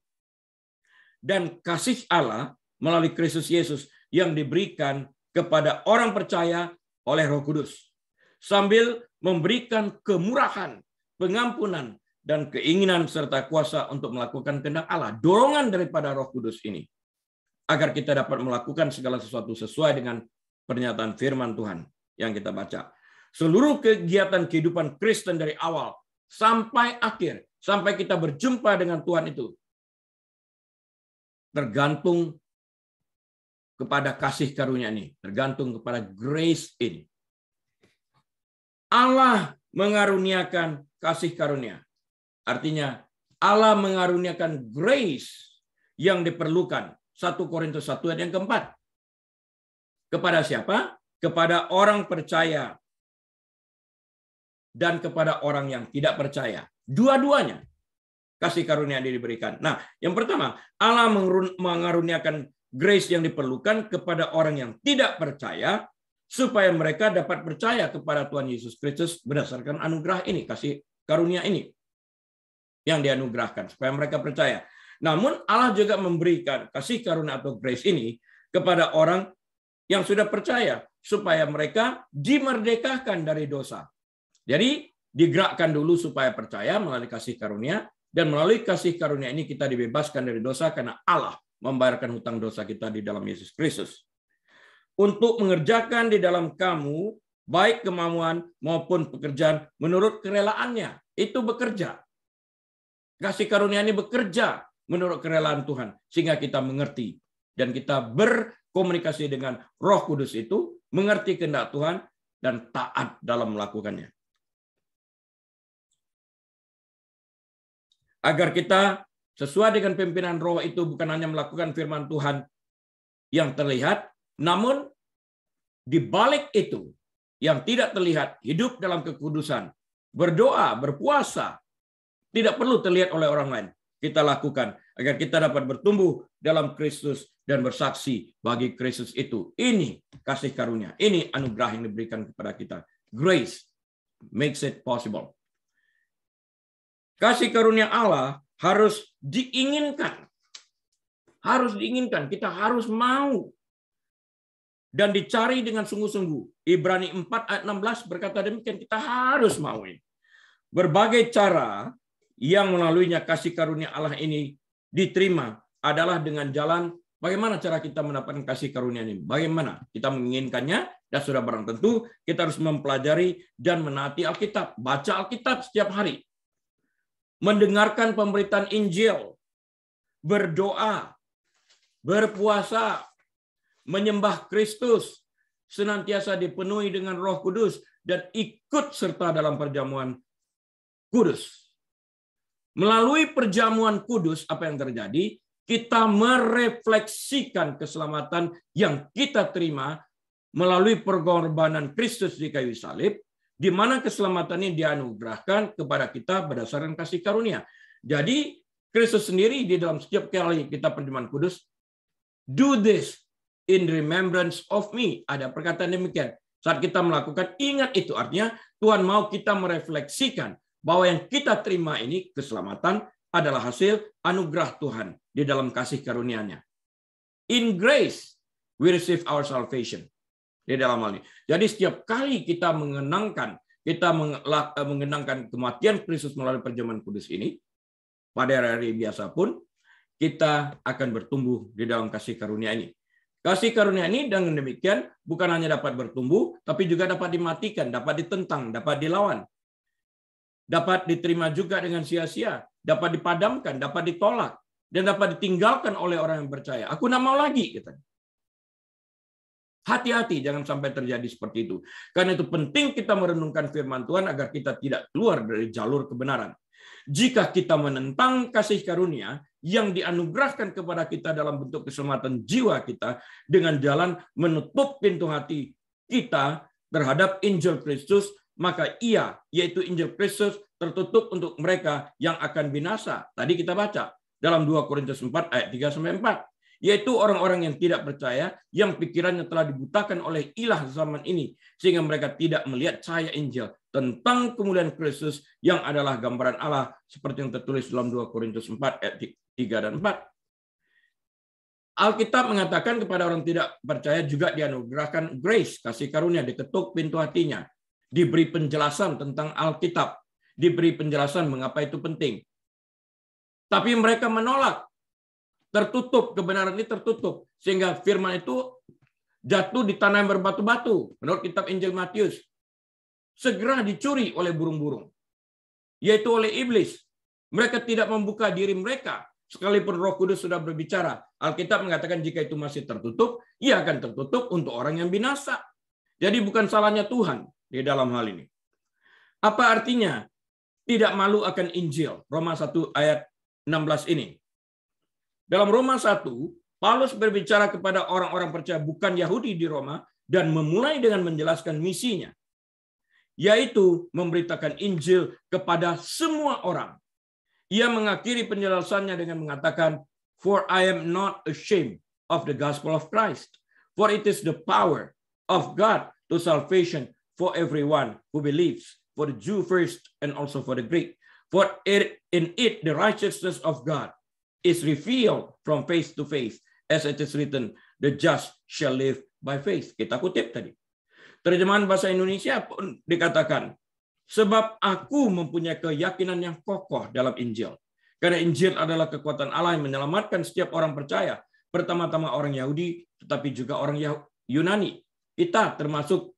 dan kasih Allah melalui Kristus Yesus yang diberikan kepada orang percaya oleh Roh Kudus, sambil memberikan kemurahan, pengampunan, dan keinginan serta kuasa untuk melakukan kehendak Allah. Dorongan daripada Roh Kudus ini agar kita dapat melakukan segala sesuatu sesuai dengan pernyataan firman Tuhan yang kita baca. Seluruh kegiatan kehidupan Kristen dari awal sampai akhir, sampai kita berjumpa dengan Tuhan itu, tergantung kepada kasih karunia ini, tergantung kepada grace ini. Allah mengaruniakan kasih karunia. Artinya Allah mengaruniakan grace yang diperlukan. 1 Korintus 1 ayat yang keempat. Kepada siapa? Kepada orang percaya dan kepada orang yang tidak percaya. Dua-duanya kasih karunia yang diberikan. Nah, yang pertama, Allah mengaruniakan grace yang diperlukan kepada orang yang tidak percaya supaya mereka dapat percaya kepada Tuhan Yesus Kristus berdasarkan anugerah ini, kasih karunia ini yang dianugerahkan supaya mereka percaya. Namun Allah juga memberikan kasih karunia atau grace ini kepada orang yang sudah percaya supaya mereka dimerdekakan dari dosa. Jadi digerakkan dulu supaya percaya melalui kasih karunia, dan melalui kasih karunia ini kita dibebaskan dari dosa karena Allah membayarkan hutang dosa kita di dalam Yesus Kristus. Untuk mengerjakan di dalam kamu baik kemauan maupun pekerjaan menurut kerelaannya. Itu bekerja. Kasih karunia ini bekerja menurut kerelaan Tuhan sehingga kita mengerti dan kita berkomunikasi dengan Roh Kudus itu, mengerti kehendak Tuhan dan taat dalam melakukannya. Agar kita sesuai dengan pimpinan Roh itu bukan hanya melakukan firman Tuhan yang terlihat, namun di balik itu yang tidak terlihat, hidup dalam kekudusan, berdoa, berpuasa, tidak perlu terlihat oleh orang lain. Kita lakukan agar kita dapat bertumbuh dalam Kristus dan bersaksi bagi Kristus itu. Ini kasih karunia, ini anugerah yang diberikan kepada kita. Grace makes it possible. Kasih karunia Allah harus diinginkan. Harus diinginkan. Kita harus mau. Dan dicari dengan sungguh-sungguh. Ibrani 4 ayat 16 berkata demikian. Kita harus mau. Berbagai cara yang melaluinya kasih karunia Allah ini diterima adalah dengan jalan bagaimana cara kita mendapatkan kasih karunia ini. Bagaimana kita menginginkannya. Dan sudah barang tentu kita harus mempelajari dan menaati Alkitab. Baca Alkitab setiap hari. Mendengarkan pemberitaan Injil, berdoa, berpuasa, menyembah Kristus, senantiasa dipenuhi dengan Roh Kudus, dan ikut serta dalam perjamuan kudus. Melalui perjamuan kudus, apa yang terjadi? Kita merefleksikan keselamatan yang kita terima melalui pengorbanan Kristus di kayu salib, di mana keselamatan ini dianugerahkan kepada kita berdasarkan kasih karunia. Jadi Kristus sendiri di dalam setiap kali kita perjamuan kudus, do this in remembrance of me. Ada perkataan demikian. Saat kita melakukan, ingat itu. Artinya Tuhan mau kita merefleksikan bahwa yang kita terima ini, keselamatan, adalah hasil anugerah Tuhan di dalam kasih karunia-Nya. In grace, we receive our salvation. Di dalam hal ini. Jadi setiap kali kita mengenangkan kematian Kristus melalui perjamuan kudus ini, pada hari biasa pun, kita akan bertumbuh di dalam kasih karunia ini. Kasih karunia ini dengan demikian bukan hanya dapat bertumbuh, tapi juga dapat dimatikan, dapat ditentang, dapat dilawan. Dapat diterima juga dengan sia-sia, dapat dipadamkan, dapat ditolak, dan dapat ditinggalkan oleh orang yang percaya. Aku tidak mau lagi, katanya. Hati-hati jangan sampai terjadi seperti itu. Karena itu penting kita merenungkan firman Tuhan agar kita tidak keluar dari jalur kebenaran. Jika kita menentang kasih karunia yang dianugerahkan kepada kita dalam bentuk keselamatan jiwa kita dengan jalan menutup pintu hati kita terhadap Injil Kristus, maka ia, yaitu Injil Kristus, tertutup untuk mereka yang akan binasa. Tadi kita baca dalam 2 Korintus 4 ayat 3-4. Yaitu orang-orang yang tidak percaya, yang pikirannya telah dibutakan oleh ilah zaman ini, sehingga mereka tidak melihat cahaya Injil tentang kemuliaan Kristus yang adalah gambaran Allah, seperti yang tertulis dalam 2 Korintus 4 ayat 3 dan 4. Alkitab mengatakan kepada orang tidak percaya juga dianugerahkan grace, kasih karunia, diketuk pintu hatinya, diberi penjelasan tentang Alkitab, diberi penjelasan mengapa itu penting. Tapi mereka menolak. Tertutup, kebenaran ini tertutup. Sehingga firman itu jatuh di tanah yang berbatu-batu. Menurut kitab Injil Matius. Segera dicuri oleh burung-burung. Yaitu oleh iblis. Mereka tidak membuka diri mereka sekalipun Roh Kudus sudah berbicara, Alkitab mengatakan jika itu masih tertutup, ia akan tertutup untuk orang yang binasa. Jadi bukan salahnya Tuhan di dalam hal ini. Apa artinya tidak malu akan Injil? Roma 1 ayat 16 ini. Dalam Roma 1, Paulus berbicara kepada orang-orang percaya bukan Yahudi di Roma dan memulai dengan menjelaskan misinya, yaitu memberitakan Injil kepada semua orang. Ia mengakhiri penjelasannya dengan mengatakan, "For I am not ashamed of the gospel of Christ, for it is the power of God to salvation for everyone who believes, for the Jew first and also for the Greek. For in it the righteousness of God is revealed from faith to faith, as it is written, the just shall live by faith." Kita kutip tadi. Terjemahan bahasa Indonesia pun dikatakan, sebab aku mempunyai keyakinan yang kokoh dalam Injil. Karena Injil adalah kekuatan Allah yang menyelamatkan setiap orang percaya, pertama-tama orang Yahudi, tetapi juga orang Yunani. Kita termasuk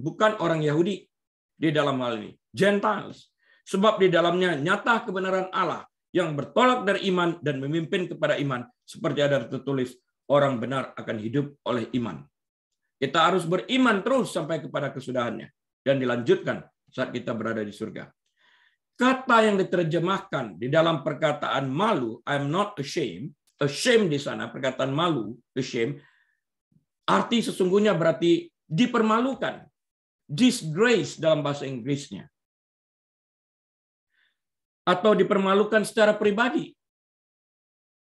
bukan orang Yahudi di dalam hal ini, Gentiles. Sebab di dalamnya nyata kebenaran Allah yang bertolak dari iman dan memimpin kepada iman, seperti ada tertulis, orang benar akan hidup oleh iman. Kita harus beriman terus sampai kepada kesudahannya dan dilanjutkan saat kita berada di surga. Kata yang diterjemahkan di dalam perkataan malu, I'm not ashamed, ashamed di sana, perkataan malu, ashamed, arti sesungguhnya berarti dipermalukan, disgrace dalam bahasa Inggrisnya, atau dipermalukan secara pribadi.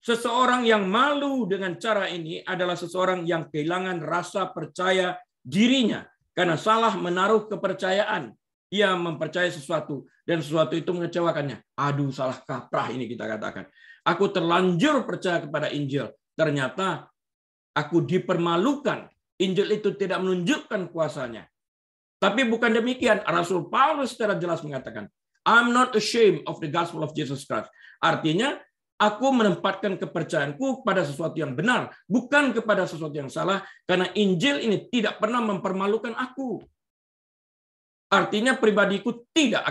Seseorang yang malu dengan cara ini adalah seseorang yang kehilangan rasa percaya dirinya karena salah menaruh kepercayaan. Ia mempercayai sesuatu dan sesuatu itu mengecewakannya. Aduh, salah kaprah ini kita katakan. Aku terlanjur percaya kepada Injil. Ternyata aku dipermalukan. Injil itu tidak menunjukkan kuasanya. Tapi bukan demikian. Rasul Paulus secara jelas mengatakan, I'm not ashamed of the gospel of Jesus Christ. Artinya, aku menempatkan kepercayaanku pada sesuatu yang benar, bukan kepada sesuatu yang salah, karena Injil ini tidak pernah mempermalukan aku. Artinya pribadiku tidak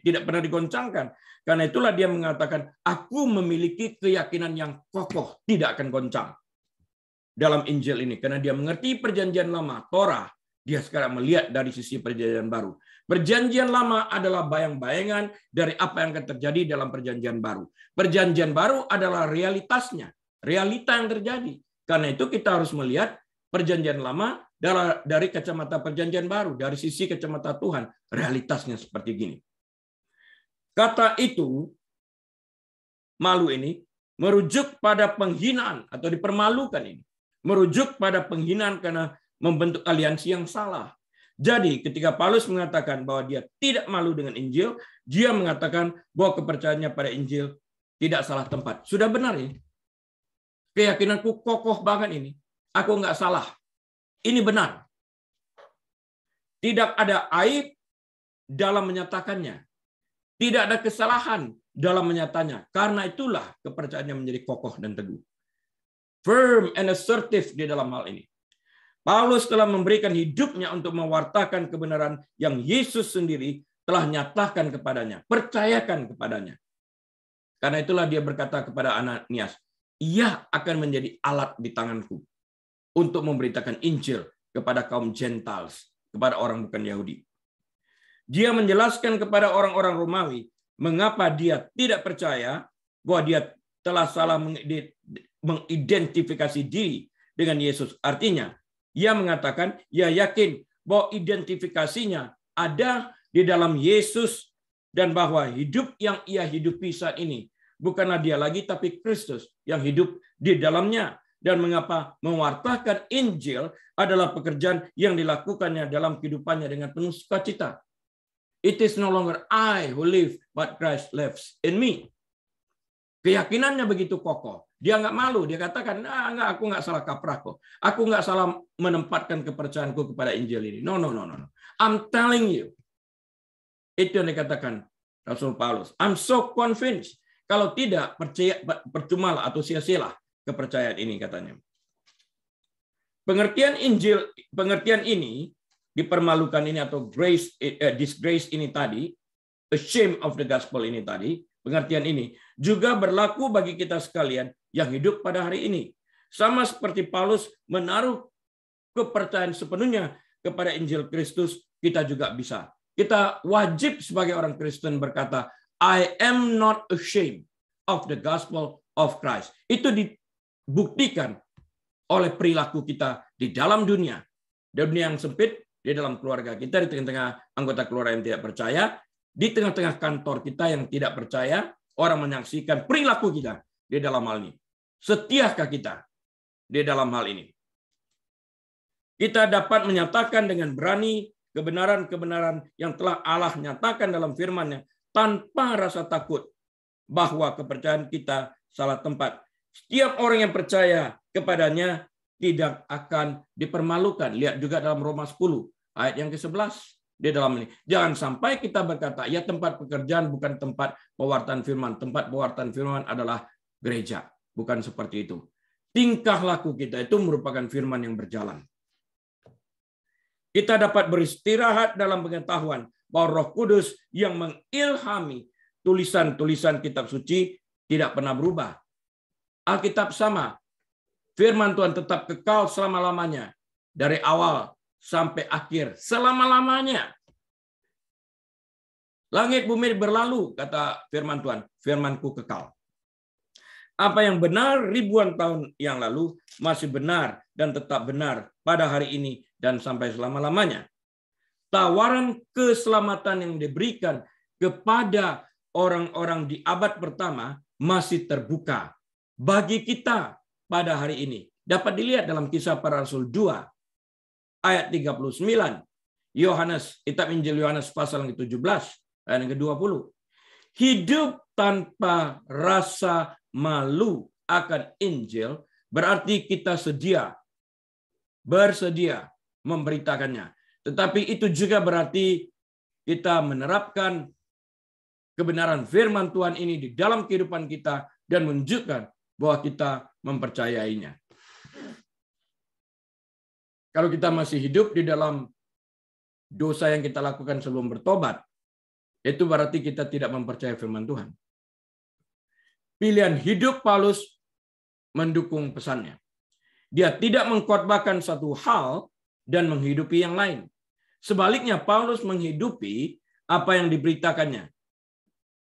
pernah digoncangkan. Karena itulah dia mengatakan, aku memiliki keyakinan yang kokoh, tidak akan goncang dalam Injil ini. Karena dia mengerti perjanjian lama, Torah, dia sekarang melihat dari sisi perjanjian baru. Perjanjian lama adalah bayang-bayangan dari apa yang akan terjadi dalam perjanjian baru. Perjanjian baru adalah realitasnya, realita yang terjadi. Karena itu kita harus melihat perjanjian lama dari kacamata perjanjian baru, dari sisi kacamata Tuhan, realitasnya seperti gini. Kata itu, malu ini, merujuk pada penghinaan atau dipermalukan ini. Merujuk pada penghinaan karena membentuk aliansi yang salah. Jadi ketika Paulus mengatakan bahwa dia tidak malu dengan Injil, dia mengatakan bahwa kepercayaannya pada Injil tidak salah tempat. Sudah benar ini. Keyakinanku kokoh banget ini. Aku nggak salah. Ini benar. Tidak ada aib dalam menyatakannya. Tidak ada kesalahan dalam menyatanya. Karena itulah kepercayaannya menjadi kokoh dan teguh. Firm and assertive di dalam hal ini. Paulus telah memberikan hidupnya untuk mewartakan kebenaran yang Yesus sendiri telah nyatakan kepadanya. Percayakan kepadanya. Karena itulah dia berkata kepada Ananias, ia akan menjadi alat di tanganku untuk memberitakan Injil kepada kaum Gentiles, kepada orang bukan Yahudi. Dia menjelaskan kepada orang-orang Romawi mengapa dia tidak percaya bahwa dia telah salah mengidentifikasi diri dengan Yesus. Artinya, ia mengatakan, ia yakin bahwa identifikasinya ada di dalam Yesus dan bahwa hidup yang ia hidupi saat ini bukanlah dia lagi, tapi Kristus yang hidup di dalamnya. Dan mengapa mewartakan Injil adalah pekerjaan yang dilakukannya dalam kehidupannya dengan penuh sukacita. It is no longer I who live, but Christ lives in me. Keyakinannya begitu kokoh. Dia nggak malu. Dia katakan, aku nggak salah kaprah kok. Aku nggak salah menempatkan kepercayaanku kepada Injil ini. No. I'm telling you. Itu yang dikatakan Rasul Paulus. I'm so convinced. Kalau tidak, percumalah atau sia-sialah kepercayaan ini, katanya. Pengertian Injil, pengertian ini, dipermalukan ini atau disgrace ini tadi, ashamed of the gospel ini tadi, pengertian ini juga berlaku bagi kita sekalian yang hidup pada hari ini. Sama seperti Paulus menaruh kepercayaan sepenuhnya kepada Injil Kristus, kita juga bisa. Kita wajib sebagai orang Kristen berkata, I am not ashamed of the gospel of Christ. Itu dibuktikan oleh perilaku kita di dalam dunia yang sempit, di dalam keluarga kita, di tengah-tengah anggota keluarga yang tidak percaya, di tengah-tengah kantor kita yang tidak percaya, orang menyaksikan perilaku kita di dalam hal ini. Setiakah kita di dalam hal ini? Kita dapat menyatakan dengan berani kebenaran-kebenaran yang telah Allah nyatakan dalam firman-Nya tanpa rasa takut bahwa kepercayaan kita salah tempat. Setiap orang yang percaya kepadanya tidak akan dipermalukan. Lihat juga dalam Roma 10 ayat yang ke-11 di dalam ini. Jangan sampai kita berkata, ya tempat pekerjaan bukan tempat pewartaan firman. Tempat pewartaan firman adalah gereja. Bukan seperti itu. Tingkah laku kita itu merupakan firman yang berjalan. Kita dapat beristirahat dalam pengetahuan bahwa Roh Kudus yang mengilhami tulisan-tulisan kitab suci tidak pernah berubah. Alkitab sama. Firman Tuhan tetap kekal selama-lamanya. Dari awal sampai akhir. Selama-lamanya. Langit bumi berlalu, kata firman Tuhan. Firmanku kekal. Apa yang benar ribuan tahun yang lalu masih benar dan tetap benar pada hari ini dan sampai selama-lamanya. Tawaran keselamatan yang diberikan kepada orang-orang di abad pertama masih terbuka bagi kita pada hari ini. Dapat dilihat dalam Kisah Para Rasul 2 ayat 39. Kitab Injil Yohanes pasal yang ke-17 ayat yang ke-20. Hidup tanpa rasa malu akan Injil berarti kita bersedia memberitakannya. Tetapi itu juga berarti kita menerapkan kebenaran firman Tuhan ini di dalam kehidupan kita dan menunjukkan bahwa kita mempercayainya. Kalau kita masih hidup di dalam dosa yang kita lakukan sebelum bertobat, itu berarti kita tidak mempercayai firman Tuhan. Pilihan hidup Paulus mendukung pesannya. Dia tidak mengkhotbahkan satu hal dan menghidupi yang lain. Sebaliknya, Paulus menghidupi apa yang diberitakannya.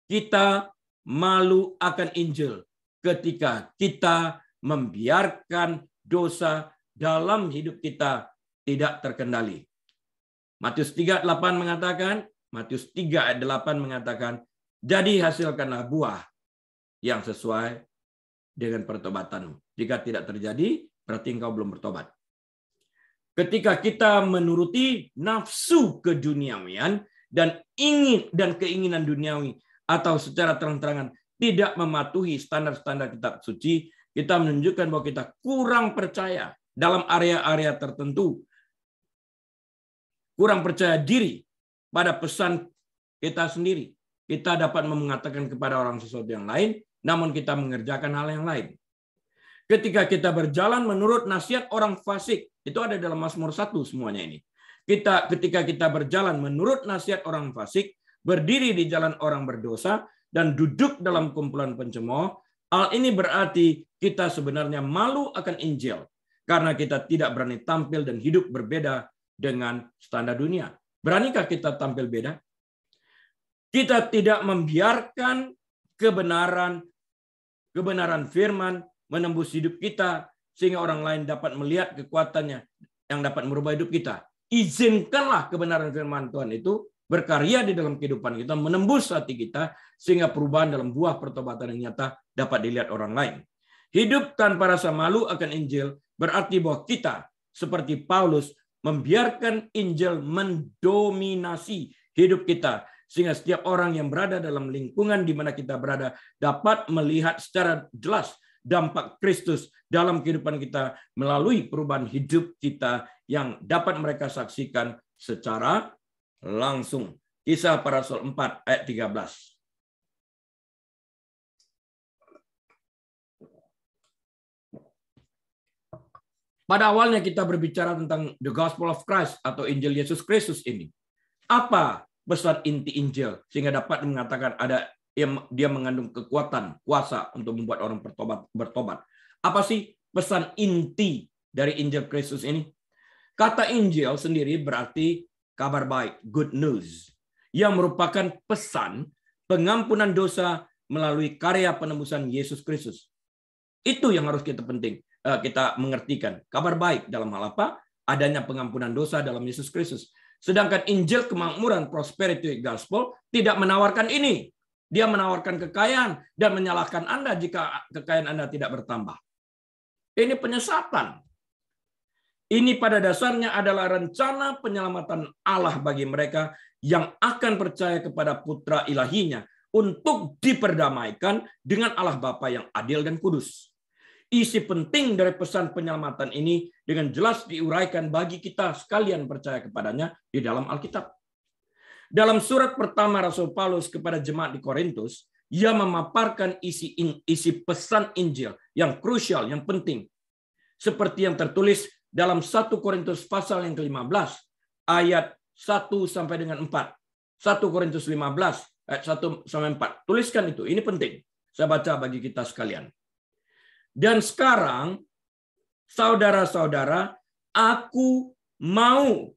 Kita malu akan Injil ketika kita membiarkan dosa dalam hidup kita tidak terkendali. Matius 3 ayat 8 mengatakan, jadi hasilkanlah buah yang sesuai dengan pertobatanmu. Jika tidak terjadi, berarti engkau belum bertobat. Ketika kita menuruti nafsu keduniawian dan keinginan duniawi atau secara terang-terangan tidak mematuhi standar-standar kitab suci, kita menunjukkan bahwa kita kurang percaya dalam area-area tertentu. Kurang percaya diri pada pesan kita sendiri. Kita dapat mengatakan kepada orang sesuatu yang lain, namun kita mengerjakan hal yang lain. Ketika kita berjalan menurut nasihat orang fasik, itu ada dalam Mazmur 1 semuanya ini. Ketika kita berjalan menurut nasihat orang fasik, berdiri di jalan orang berdosa, dan duduk dalam kumpulan pencemooh, hal ini berarti kita sebenarnya malu akan Injil, karena kita tidak berani tampil dan hidup berbeda dengan standar dunia. Beranikah kita tampil beda? Kita tidak membiarkan kebenaran firman menembus hidup kita sehingga orang lain dapat melihat kekuatannya yang dapat merubah hidup kita. Izinkanlah kebenaran firman Tuhan itu berkarya di dalam kehidupan kita, menembus hati kita sehingga perubahan dalam buah pertobatan yang nyata dapat dilihat orang lain. Hidup tanpa rasa malu akan Injil berarti bahwa kita seperti Paulus membiarkan Injil mendominasi hidup kita sehingga setiap orang yang berada dalam lingkungan di mana kita berada dapat melihat secara jelas dampak Kristus dalam kehidupan kita melalui perubahan hidup kita yang dapat mereka saksikan secara langsung. Kisah Para Rasul 4 ayat 13. Pada awalnya kita berbicara tentang the gospel of Christ atau Injil Yesus Kristus ini. Apa pesan inti Injil sehingga dapat mengatakan ada dia mengandung kekuatan, kuasa untuk membuat orang bertobat. Apa sih pesan inti dari Injil Kristus ini? Kata Injil sendiri berarti kabar baik, good news, yang merupakan pesan pengampunan dosa melalui karya penebusan Yesus Kristus. Itu yang harus kita mengertikan. Kabar baik dalam hal apa? Adanya pengampunan dosa dalam Yesus Kristus. Sedangkan Injil kemakmuran, prosperity gospel, tidak menawarkan ini. Dia menawarkan kekayaan dan menyalahkan Anda jika kekayaan Anda tidak bertambah. Ini penyesatan. Ini pada dasarnya adalah rencana penyelamatan Allah bagi mereka yang akan percaya kepada Putra Ilahinya untuk diperdamaikan dengan Allah Bapa yang adil dan kudus. Isi penting dari pesan penyelamatan ini dengan jelas diuraikan bagi kita sekalian percaya kepadanya di dalam Alkitab. Dalam surat pertama Rasul Paulus kepada jemaat di Korintus, ia memaparkan isi pesan Injil yang krusial, yang penting. Seperti yang tertulis dalam 1 Korintus pasal yang ke-15, ayat 1 sampai dengan 4. 1 Korintus 15, ayat 1 sampai 4. Tuliskan itu, ini penting. Saya baca bagi kita sekalian. Dan sekarang, saudara-saudara, aku mau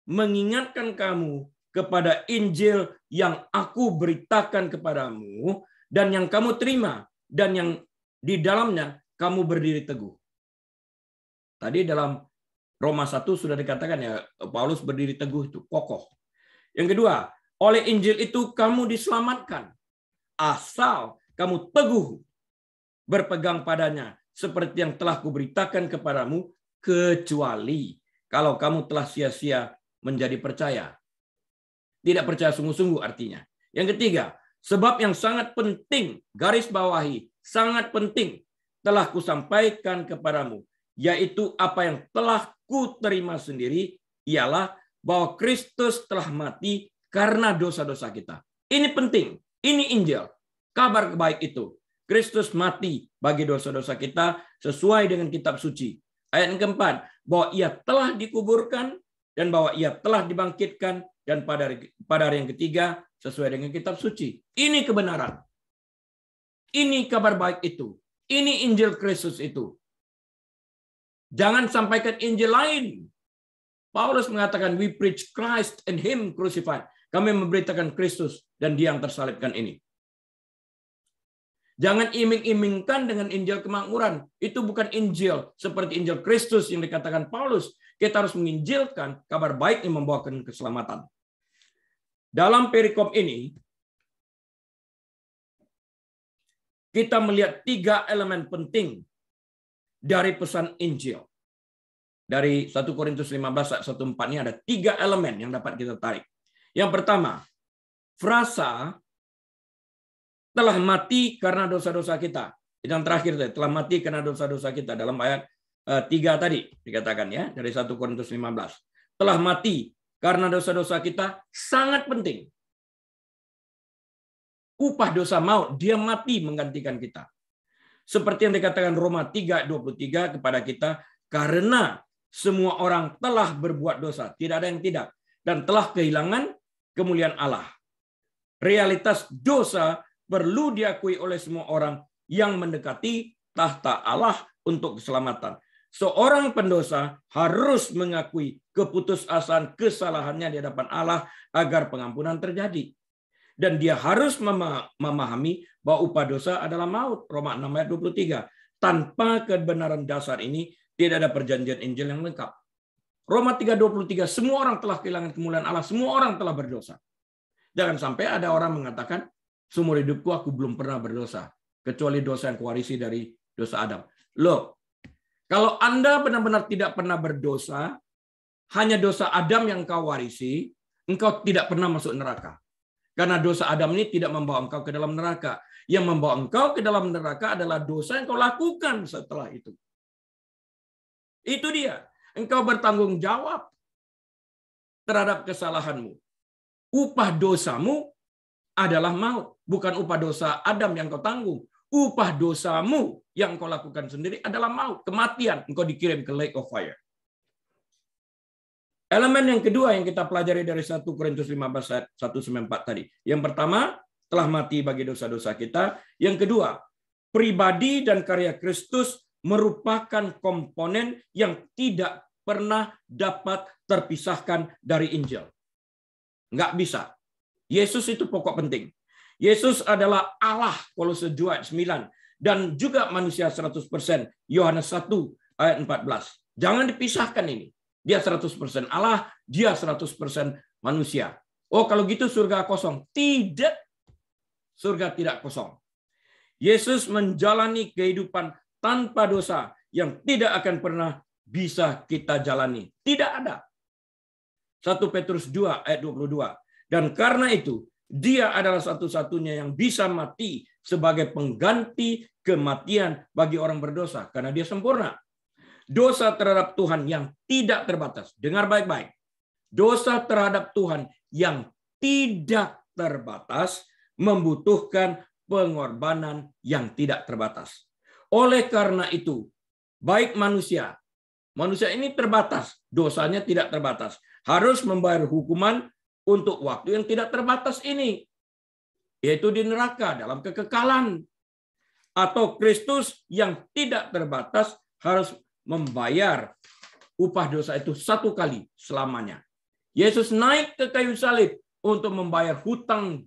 mengingatkan kamu kepada Injil yang aku beritakan kepadamu dan yang kamu terima dan yang di dalamnya kamu berdiri teguh. Tadi dalam Roma 1 sudah dikatakan ya, Paulus berdiri teguh itu, kokoh. Yang kedua, oleh Injil itu kamu diselamatkan asal kamu teguh berpegang padanya seperti yang telah kuberitakan kepadamu, kecuali kalau kamu telah sia-sia menjadi percaya. Tidak percaya sungguh-sungguh artinya. Yang ketiga, sebab yang sangat penting, garis bawahi, sangat penting telah kusampaikan kepadamu, yaitu apa yang telah kuterima sendiri, ialah bahwa Kristus telah mati karena dosa-dosa kita. Ini penting, ini Injil, kabar baik itu. Kristus mati bagi dosa-dosa kita sesuai dengan kitab suci. Ayat yang keempat, bahwa ia telah dikuburkan dan bahwa ia telah dibangkitkan dan pada hari yang ketiga sesuai dengan kitab suci. Ini kebenaran. Ini kabar baik itu. Ini Injil Kristus itu. Jangan sampaikan Injil lain. Paulus mengatakan, we preach Christ and Him crucified. Kami memberitakan Kristus dan Dia yang tersalibkan ini. Jangan iming-imingkan dengan Injil kemakmuran. Itu bukan Injil seperti Injil Kristus yang dikatakan Paulus. Kita harus menginjilkan kabar baik yang membawakan keselamatan. Dalam perikop ini, kita melihat 3 elemen penting dari pesan Injil. Dari 1 Korintus 15 ayat 1-4 ini ada 3 elemen yang dapat kita tarik. Yang pertama, frasa telah mati karena dosa-dosa kita. Yang terakhir, telah mati karena dosa-dosa kita. Dalam ayat 3 tadi dikatakan ya, dari 1 Korintus 15. Telah mati karena dosa-dosa kita sangat penting. Upah dosa maut, dia mati menggantikan kita. Seperti yang dikatakan Roma 3:23 kepada kita, karena semua orang telah berbuat dosa, tidak ada yang tidak, dan telah kehilangan kemuliaan Allah. Realitas dosa perlu diakui oleh semua orang yang mendekati tahta Allah untuk keselamatan. Seorang pendosa harus mengakui keputusasaan kesalahannya di hadapan Allah agar pengampunan terjadi. Dan dia harus memahami bahwa upah dosa adalah maut. Roma 6 ayat 23. Tanpa kebenaran dasar ini, tidak ada perjanjian Injil yang lengkap. Roma 3:23, semua orang telah kehilangan kemuliaan Allah, semua orang telah berdosa. Jangan sampai ada orang mengatakan, seumur hidupku aku belum pernah berdosa, kecuali dosa yang kuwarisi dari dosa Adam. Loh, kalau Anda benar-benar tidak pernah berdosa, hanya dosa Adam yang kau warisi, engkau tidak pernah masuk neraka. Karena dosa Adam ini tidak membawa engkau ke dalam neraka. Yang membawa engkau ke dalam neraka adalah dosa yang kau lakukan setelah itu. Itu dia. Engkau bertanggung jawab terhadap kesalahanmu. Upah dosamu adalah maut. Bukan upah dosa Adam yang kau tanggung. Upah dosamu yang kau lakukan sendiri adalah maut. Kematian. Engkau dikirim ke lake of fire. Elemen yang kedua yang kita pelajari dari 1 Korintus 15 ayat 1-4 tadi. Yang pertama, telah mati bagi dosa-dosa kita. Yang kedua, pribadi dan karya Kristus merupakan komponen yang tidak pernah dapat terpisahkan dari Injil. Nggak bisa. Yesus itu pokok penting. Yesus adalah Allah, Kolose 2 ayat 9. Dan juga manusia 100%, Yohanes 1 ayat 14. Jangan dipisahkan ini. Dia 100% Allah, dia 100% manusia. Oh, kalau gitu surga kosong. Tidak. Surga tidak kosong. Yesus menjalani kehidupan tanpa dosa yang tidak akan pernah bisa kita jalani. Tidak ada. 1 Petrus 2 ayat 22. Dan karena itu, dia adalah satu-satunya yang bisa mati sebagai pengganti kematian bagi orang berdosa. Karena dia sempurna. Dosa terhadap Tuhan yang tidak terbatas. Dengar baik-baik. Dosa terhadap Tuhan yang tidak terbatas membutuhkan pengorbanan yang tidak terbatas. Oleh karena itu, baik manusia ini terbatas, dosanya tidak terbatas. Harus membayar hukuman untuk waktu yang tidak terbatas ini, yaitu di neraka dalam kekekalan. Atau Kristus yang tidak terbatas harus membayar upah dosa itu satu kali selamanya. Yesus naik ke kayu salib untuk membayar hutang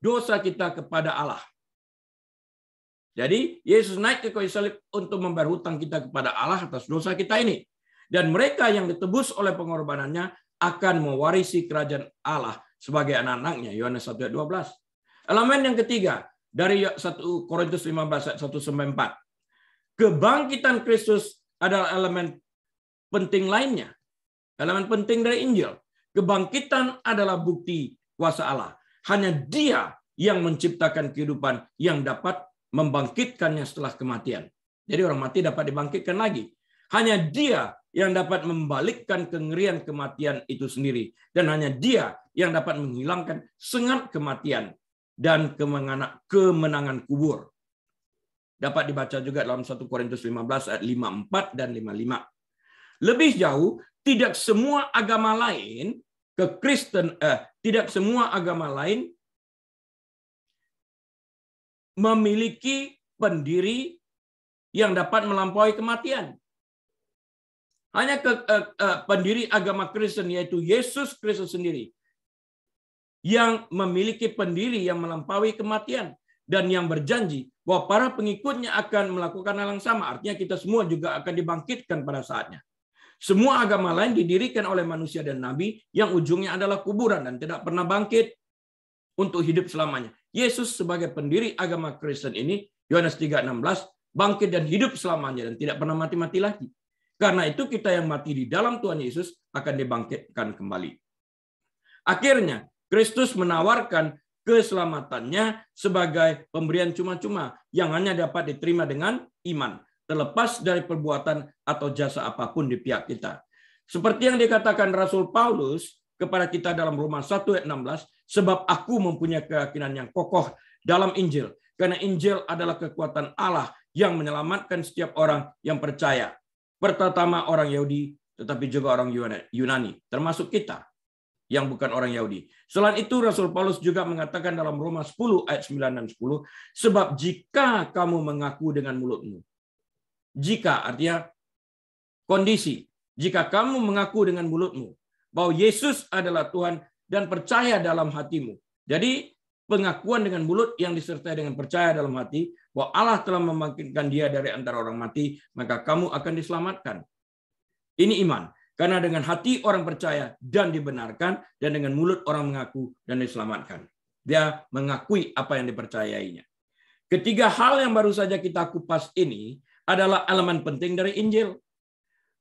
dosa kita kepada Allah. Jadi Yesus naik ke kayu salib untuk membayar hutang kita kepada Allah atas dosa kita ini. Dan mereka yang ditebus oleh pengorbanannya akan mewarisi kerajaan Allah sebagai anak-anaknya. Yohanes 1 ayat 12. Elemen yang ketiga dari 1 Korintus 15 ayat 1-4. Kebangkitan Kristus adalah elemen penting lainnya. Elemen penting dari Injil. Kebangkitan adalah bukti kuasa Allah. Hanya Dia yang menciptakan kehidupan yang dapat membangkitkannya setelah kematian. Jadi orang mati dapat dibangkitkan lagi. Hanya Dia yang dapat membalikkan kengerian kematian itu sendiri. Dan hanya Dia yang dapat menghilangkan sengat kematian dan kemenangan kubur. Dapat dibaca juga dalam 1 Korintus 15 ayat 54 dan 55. Lebih jauh, tidak semua agama lain tidak semua agama lain memiliki pendiri yang dapat melampaui kematian. Hanya pendiri agama Kristen, yaitu Yesus Kristus sendiri, yang memiliki pendiri yang melampaui kematian dan yang berjanji bahwa para pengikutnya akan melakukan hal yang sama. Artinya kita semua juga akan dibangkitkan pada saatnya. Semua agama lain didirikan oleh manusia dan nabi yang ujungnya adalah kuburan dan tidak pernah bangkit untuk hidup selamanya. Yesus sebagai pendiri agama Kristen ini, Yohanes 3:16, bangkit dan hidup selamanya dan tidak pernah mati-mati lagi. Karena itu kita yang mati di dalam Tuhan Yesus akan dibangkitkan kembali. Akhirnya, Kristus menawarkan keselamatannya sebagai pemberian cuma-cuma yang hanya dapat diterima dengan iman, terlepas dari perbuatan atau jasa apapun di pihak kita. Seperti yang dikatakan Rasul Paulus kepada kita dalam Roma 1 ayat 16, sebab aku mempunyai keyakinan yang kokoh dalam Injil, karena Injil adalah kekuatan Allah yang menyelamatkan setiap orang yang percaya. Pertama orang Yahudi, tetapi juga orang Yunani, termasuk kita yang bukan orang Yahudi. Selain itu, Rasul Paulus juga mengatakan dalam Roma 10 ayat 9 dan 10, sebab jika kamu mengaku dengan mulutmu, jika artinya kondisi, jika kamu mengaku dengan mulutmu bahwa Yesus adalah Tuhan dan percaya dalam hatimu. Jadi pengakuan dengan mulut yang disertai dengan percaya dalam hati bahwa Allah telah membangkitkan Dia dari antara orang mati, maka kamu akan diselamatkan. Ini iman. Karena dengan hati orang percaya dan dibenarkan, dan dengan mulut orang mengaku dan diselamatkan. Dia mengakui apa yang dipercayainya. Ketiga hal yang baru saja kita kupas ini adalah elemen penting dari Injil.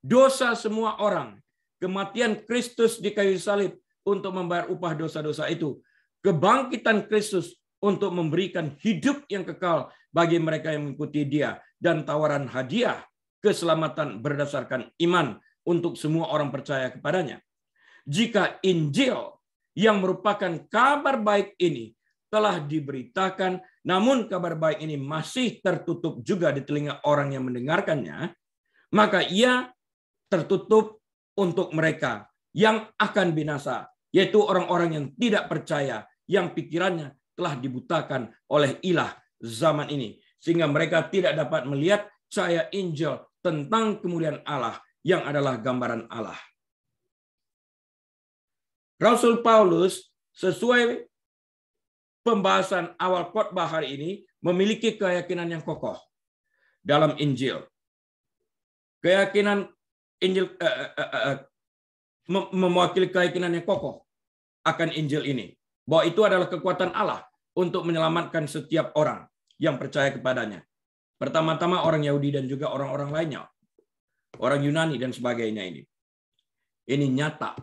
Dosa semua orang, kematian Kristus di kayu salib untuk membayar upah dosa-dosa itu, kebangkitan Kristus untuk memberikan hidup yang kekal bagi mereka yang mengikuti Dia, dan tawaran hadiah keselamatan berdasarkan iman untuk semua orang percaya kepadanya. Jika Injil yang merupakan kabar baik ini telah diberitakan, namun kabar baik ini masih tertutup juga di telinga orang yang mendengarkannya, maka ia tertutup untuk mereka yang akan binasa, yaitu orang-orang yang tidak percaya, yang pikirannya telah dibutakan oleh ilah zaman ini, sehingga mereka tidak dapat melihat cahaya Injil tentang kemuliaan Allah yang adalah gambaran Allah. Rasul Paulus sesuai pembahasan awal khotbah hari ini memiliki keyakinan yang kokoh dalam Injil. Keyakinan Injil mewakili keyakinan yang kokoh akan Injil ini, bahwa itu adalah kekuatan Allah untuk menyelamatkan setiap orang yang percaya kepadanya. Pertama-tama orang Yahudi dan juga orang-orang lainnya, orang Yunani dan sebagainya ini. Ini nyata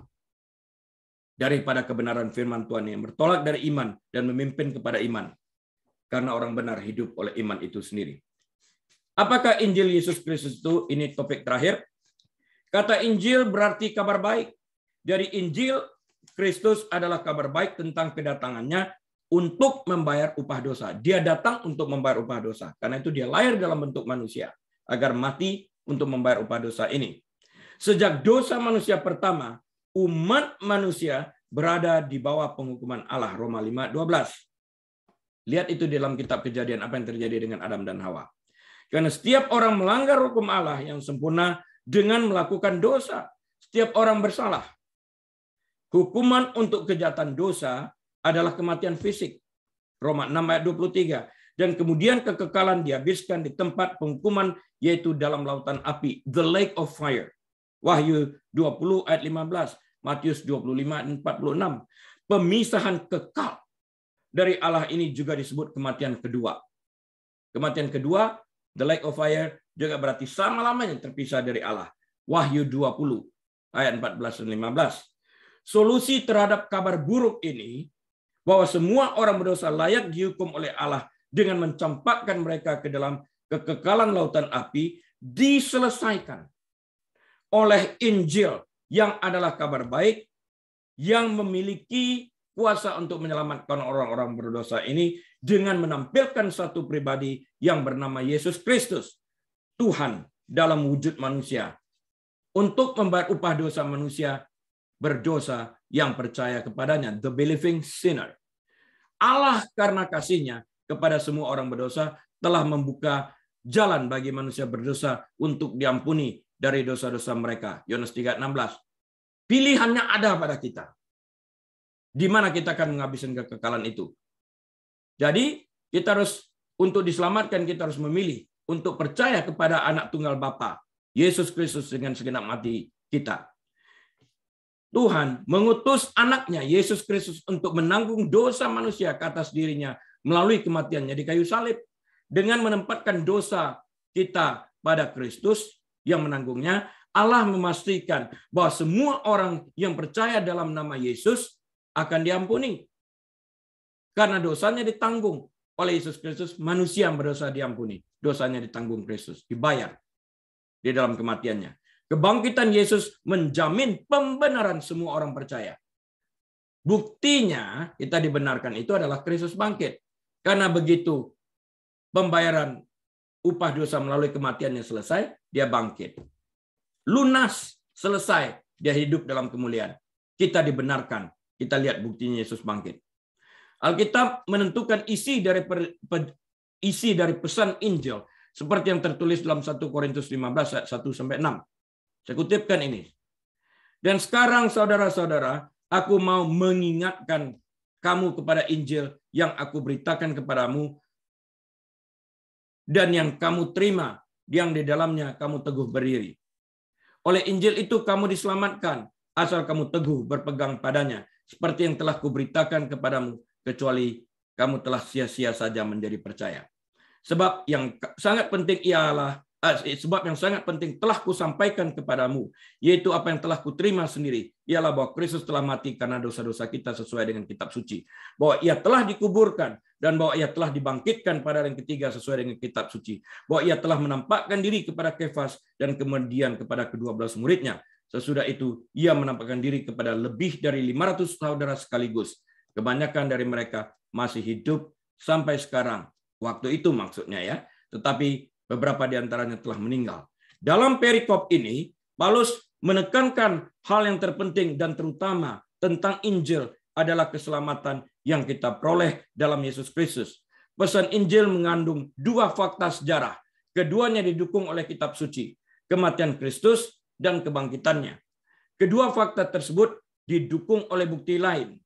daripada kebenaran firman Tuhan yang bertolak dari iman dan memimpin kepada iman. Karena orang benar hidup oleh iman itu sendiri. Apakah Injil Yesus Kristus itu? Ini topik terakhir. Kata Injil berarti kabar baik. Dari Injil, Kristus adalah kabar baik tentang kedatangannya untuk membayar upah dosa. Dia datang untuk membayar upah dosa. Karena itu dia lahir dalam bentuk manusia. Agar mati untuk membayar upah dosa ini. Sejak dosa manusia pertama, umat manusia berada di bawah penghukuman Allah. Roma 5:12. Lihat itu di dalam kitab Kejadian apa yang terjadi dengan Adam dan Hawa. Karena setiap orang melanggar hukum Allah yang sempurna dengan melakukan dosa. Setiap orang bersalah. Hukuman untuk kejahatan dosa adalah kematian fisik. Roma 6:23. Dan kemudian kekekalan dihabiskan di tempat penghukuman, yaitu dalam lautan api. The lake of fire. Wahyu 20:15. Matius 25:46. Pemisahan kekal dari Allah ini juga disebut kematian kedua. Kematian kedua, the lake of fire, juga berarti selama-lamanya terpisah dari Allah. Wahyu 20:14 dan 15. Solusi terhadap kabar buruk ini, bahwa semua orang berdosa layak dihukum oleh Allah dengan mencampakkan mereka ke dalam kekekalan lautan api, diselesaikan oleh Injil yang adalah kabar baik, yang memiliki kuasa untuk menyelamatkan orang-orang berdosa ini dengan menampilkan satu pribadi yang bernama Yesus Kristus, Tuhan dalam wujud manusia, untuk membayar upah dosa manusia berdosa yang percaya kepadanya, the believing sinner. Allah karena kasihnya kepada semua orang berdosa telah membuka jalan bagi manusia berdosa untuk diampuni dari dosa-dosa mereka. Yohanes 3:16. Pilihannya ada pada kita. Di mana kita akan menghabiskan kekekalan itu. Jadi, kita harus, untuk diselamatkan, kita harus memilih untuk percaya kepada anak tunggal Bapa, Yesus Kristus, dengan segenap hati kita. Tuhan mengutus anaknya, Yesus Kristus, untuk menanggung dosa manusia ke atas dirinya melalui kematiannya di kayu salib. Dengan menempatkan dosa kita pada Kristus yang menanggungnya, Allah memastikan bahwa semua orang yang percaya dalam nama Yesus akan diampuni. Karena dosanya ditanggung oleh Yesus Kristus, manusia yang berdosa diampuni. Dosanya ditanggung Kristus, dibayar di dalam kematiannya. Kebangkitan Yesus menjamin pembenaran semua orang percaya. Buktinya kita dibenarkan itu adalah Kristus bangkit. Karena begitu pembayaran upah dosa melalui kematiannya selesai, dia bangkit. Lunas, selesai, dia hidup dalam kemuliaan. Kita dibenarkan. Kita lihat buktinya Yesus bangkit. Alkitab menentukan isi dari pesan Injil seperti yang tertulis dalam 1 Korintus 15 ayat 1-6. Saya kutipkan ini. Dan sekarang saudara-saudara, aku mau mengingatkan kamu kepada Injil yang aku beritakan kepadamu dan yang kamu terima, yang di dalamnya kamu teguh berdiri. Oleh Injil itu kamu diselamatkan, asal kamu teguh berpegang padanya, seperti yang telah kuberitakan kepadamu, kecuali kamu telah sia-sia saja menjadi percaya. Sebab yang sangat penting telah kusampaikan kepadamu, yaitu apa yang telah kuterima sendiri, ialah bahwa Kristus telah mati karena dosa-dosa kita sesuai dengan kitab suci, bahwa ia telah dikuburkan, dan bahwa ia telah dibangkitkan pada hari ketiga sesuai dengan kitab suci, bahwa ia telah menampakkan diri kepada Kefas dan kemudian kepada ke-12 muridnya. Sesudah itu ia menampakkan diri kepada lebih dari 500 saudara sekaligus. Kebanyakan dari mereka masih hidup sampai sekarang. Waktu itu maksudnya ya. Tetapi beberapa di antaranya telah meninggal. Dalam perikop ini, Paulus menekankan hal yang terpenting dan terutama tentang Injil adalah keselamatan yang kita peroleh dalam Yesus Kristus. Pesan Injil mengandung dua fakta sejarah. Keduanya didukung oleh kitab suci, kematian Kristus dan kebangkitannya. Kedua fakta tersebut didukung oleh bukti lain.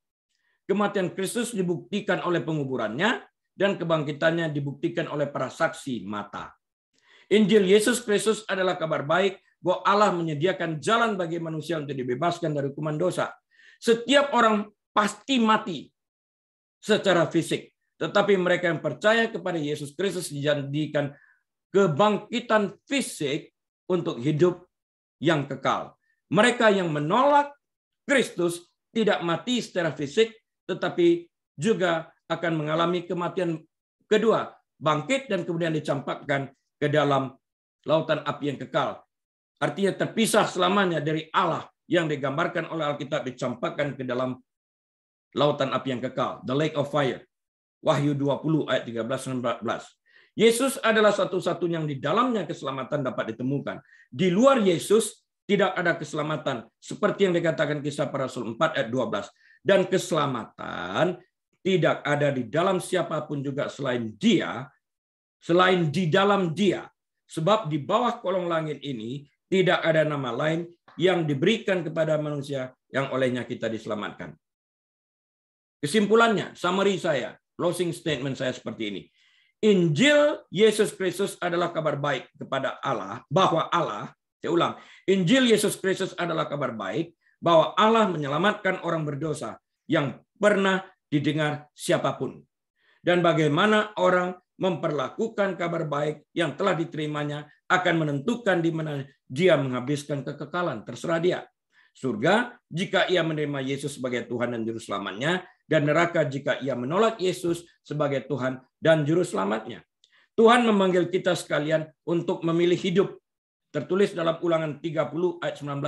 Kematian Kristus dibuktikan oleh penguburannya dan kebangkitannya dibuktikan oleh para saksi mata. Injil Yesus Kristus adalah kabar baik bahwa Allah menyediakan jalan bagi manusia untuk dibebaskan dari hukuman dosa. Setiap orang pasti mati secara fisik, tetapi mereka yang percaya kepada Yesus Kristus dijadikan kebangkitan fisik untuk hidup yang kekal. Mereka yang menolak Kristus tidak mati secara fisik, tetapi juga akan mengalami kematian kedua, bangkit dan kemudian dicampakkan ke dalam lautan api yang kekal. Artinya terpisah selamanya dari Allah yang digambarkan oleh Alkitab, dicampakkan ke dalam lautan api yang kekal, the lake of fire. Wahyu 20 ayat 13 dan 14. Yesus adalah satu-satunya yang di dalamnya keselamatan dapat ditemukan. Di luar Yesus tidak ada keselamatan, seperti yang dikatakan Kisah Para Rasul 4 ayat 12. Dan keselamatan tidak ada di dalam siapapun juga selain Dia, selain di dalam Dia. Sebab di bawah kolong langit ini tidak ada nama lain yang diberikan kepada manusia yang olehnya kita diselamatkan. Kesimpulannya, summary saya, closing statement saya seperti ini. Injil Yesus Kristus adalah kabar baik kepada Allah, bahwa Allah, saya ulang, Injil Yesus Kristus adalah kabar baik bahwa Allah menyelamatkan orang berdosa yang pernah didengar siapapun. Dan bagaimana orang memperlakukan kabar baik yang telah diterimanya akan menentukan di mana dia menghabiskan kekekalan. Terserah dia. Surga jika ia menerima Yesus sebagai Tuhan dan Juru Selamatnya, dan neraka jika ia menolak Yesus sebagai Tuhan dan Juru Selamatnya. Tuhan memanggil kita sekalian untuk memilih hidup. Tertulis dalam Ulangan 30 ayat 19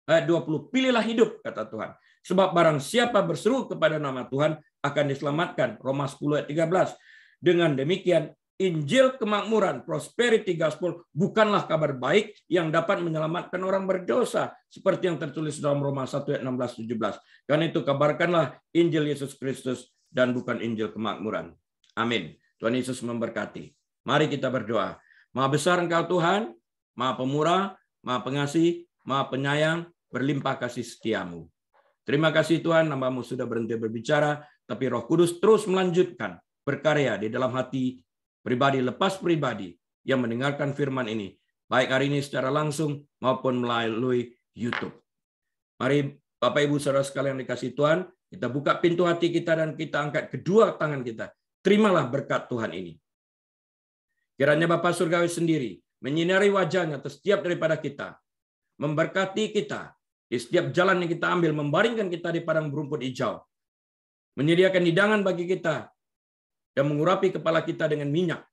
ayat 20. Pilihlah hidup, kata Tuhan. Sebab barang siapa berseru kepada nama Tuhan akan diselamatkan. Roma 10 ayat 13. Dengan demikian, Injil kemakmuran, prosperity gospel, bukanlah kabar baik yang dapat menyelamatkan orang berdosa, seperti yang tertulis dalam Roma 1 ayat 16-17. Karena itu kabarkanlah Injil Yesus Kristus dan bukan Injil kemakmuran. Amin. Tuhan Yesus memberkati. Mari kita berdoa. Maha besar Engkau Tuhan, Maha pemurah, Maha pengasih, Maha penyayang, berlimpah kasih setiamu. Terima kasih Tuhan, Hamba-Mu sudah berhenti berbicara, tapi Roh Kudus terus melanjutkan berkarya di dalam hati pribadi lepas pribadi yang mendengarkan firman ini, baik hari ini secara langsung maupun melalui YouTube. Mari Bapak Ibu Saudara sekalian yang dikasihi Tuhan, kita buka pintu hati kita dan kita angkat kedua tangan kita. Terimalah berkat Tuhan ini. Kiranya Bapa Surgawi sendiri menyinari wajahnya atas setiap daripada kita, memberkati kita di setiap jalan yang kita ambil, membaringkan kita di padang berumput hijau, menyediakan hidangan bagi kita, dan mengurapi kepala kita dengan minyak,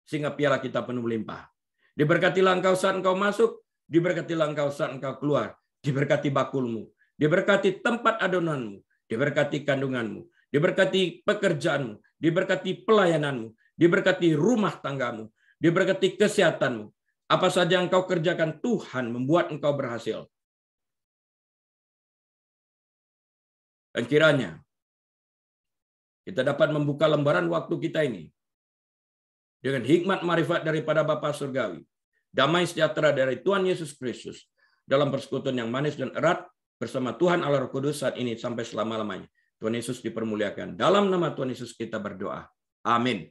sehingga piala kita penuh melimpah. Diberkatilah engkau saat engkau masuk, diberkatilah engkau saat engkau keluar, diberkati bakulmu, diberkati tempat adonanmu, diberkati kandunganmu, diberkati pekerjaanmu, diberkati pelayananmu, diberkati rumah tanggamu, diberkati kesehatanmu. Apa saja yang engkau kerjakan, Tuhan membuat engkau berhasil. Dan kiranya kita dapat membuka lembaran waktu kita ini dengan hikmat marifat daripada Bapa Surgawi, damai sejahtera dari Tuhan Yesus Kristus, dalam persekutuan yang manis dan erat bersama Tuhan Allah Roh Kudus saat ini sampai selama-lamanya. Tuhan Yesus dipermuliakan. Dalam nama Tuhan Yesus kita berdoa. Amin.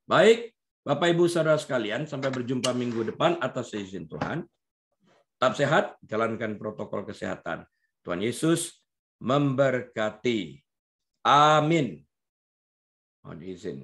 Baik, Bapak Ibu Saudara sekalian, sampai berjumpa minggu depan atas izin Tuhan. Tetap sehat, jalankan protokol kesehatan. Tuhan Yesus memberkati. Amin. Mohon izin.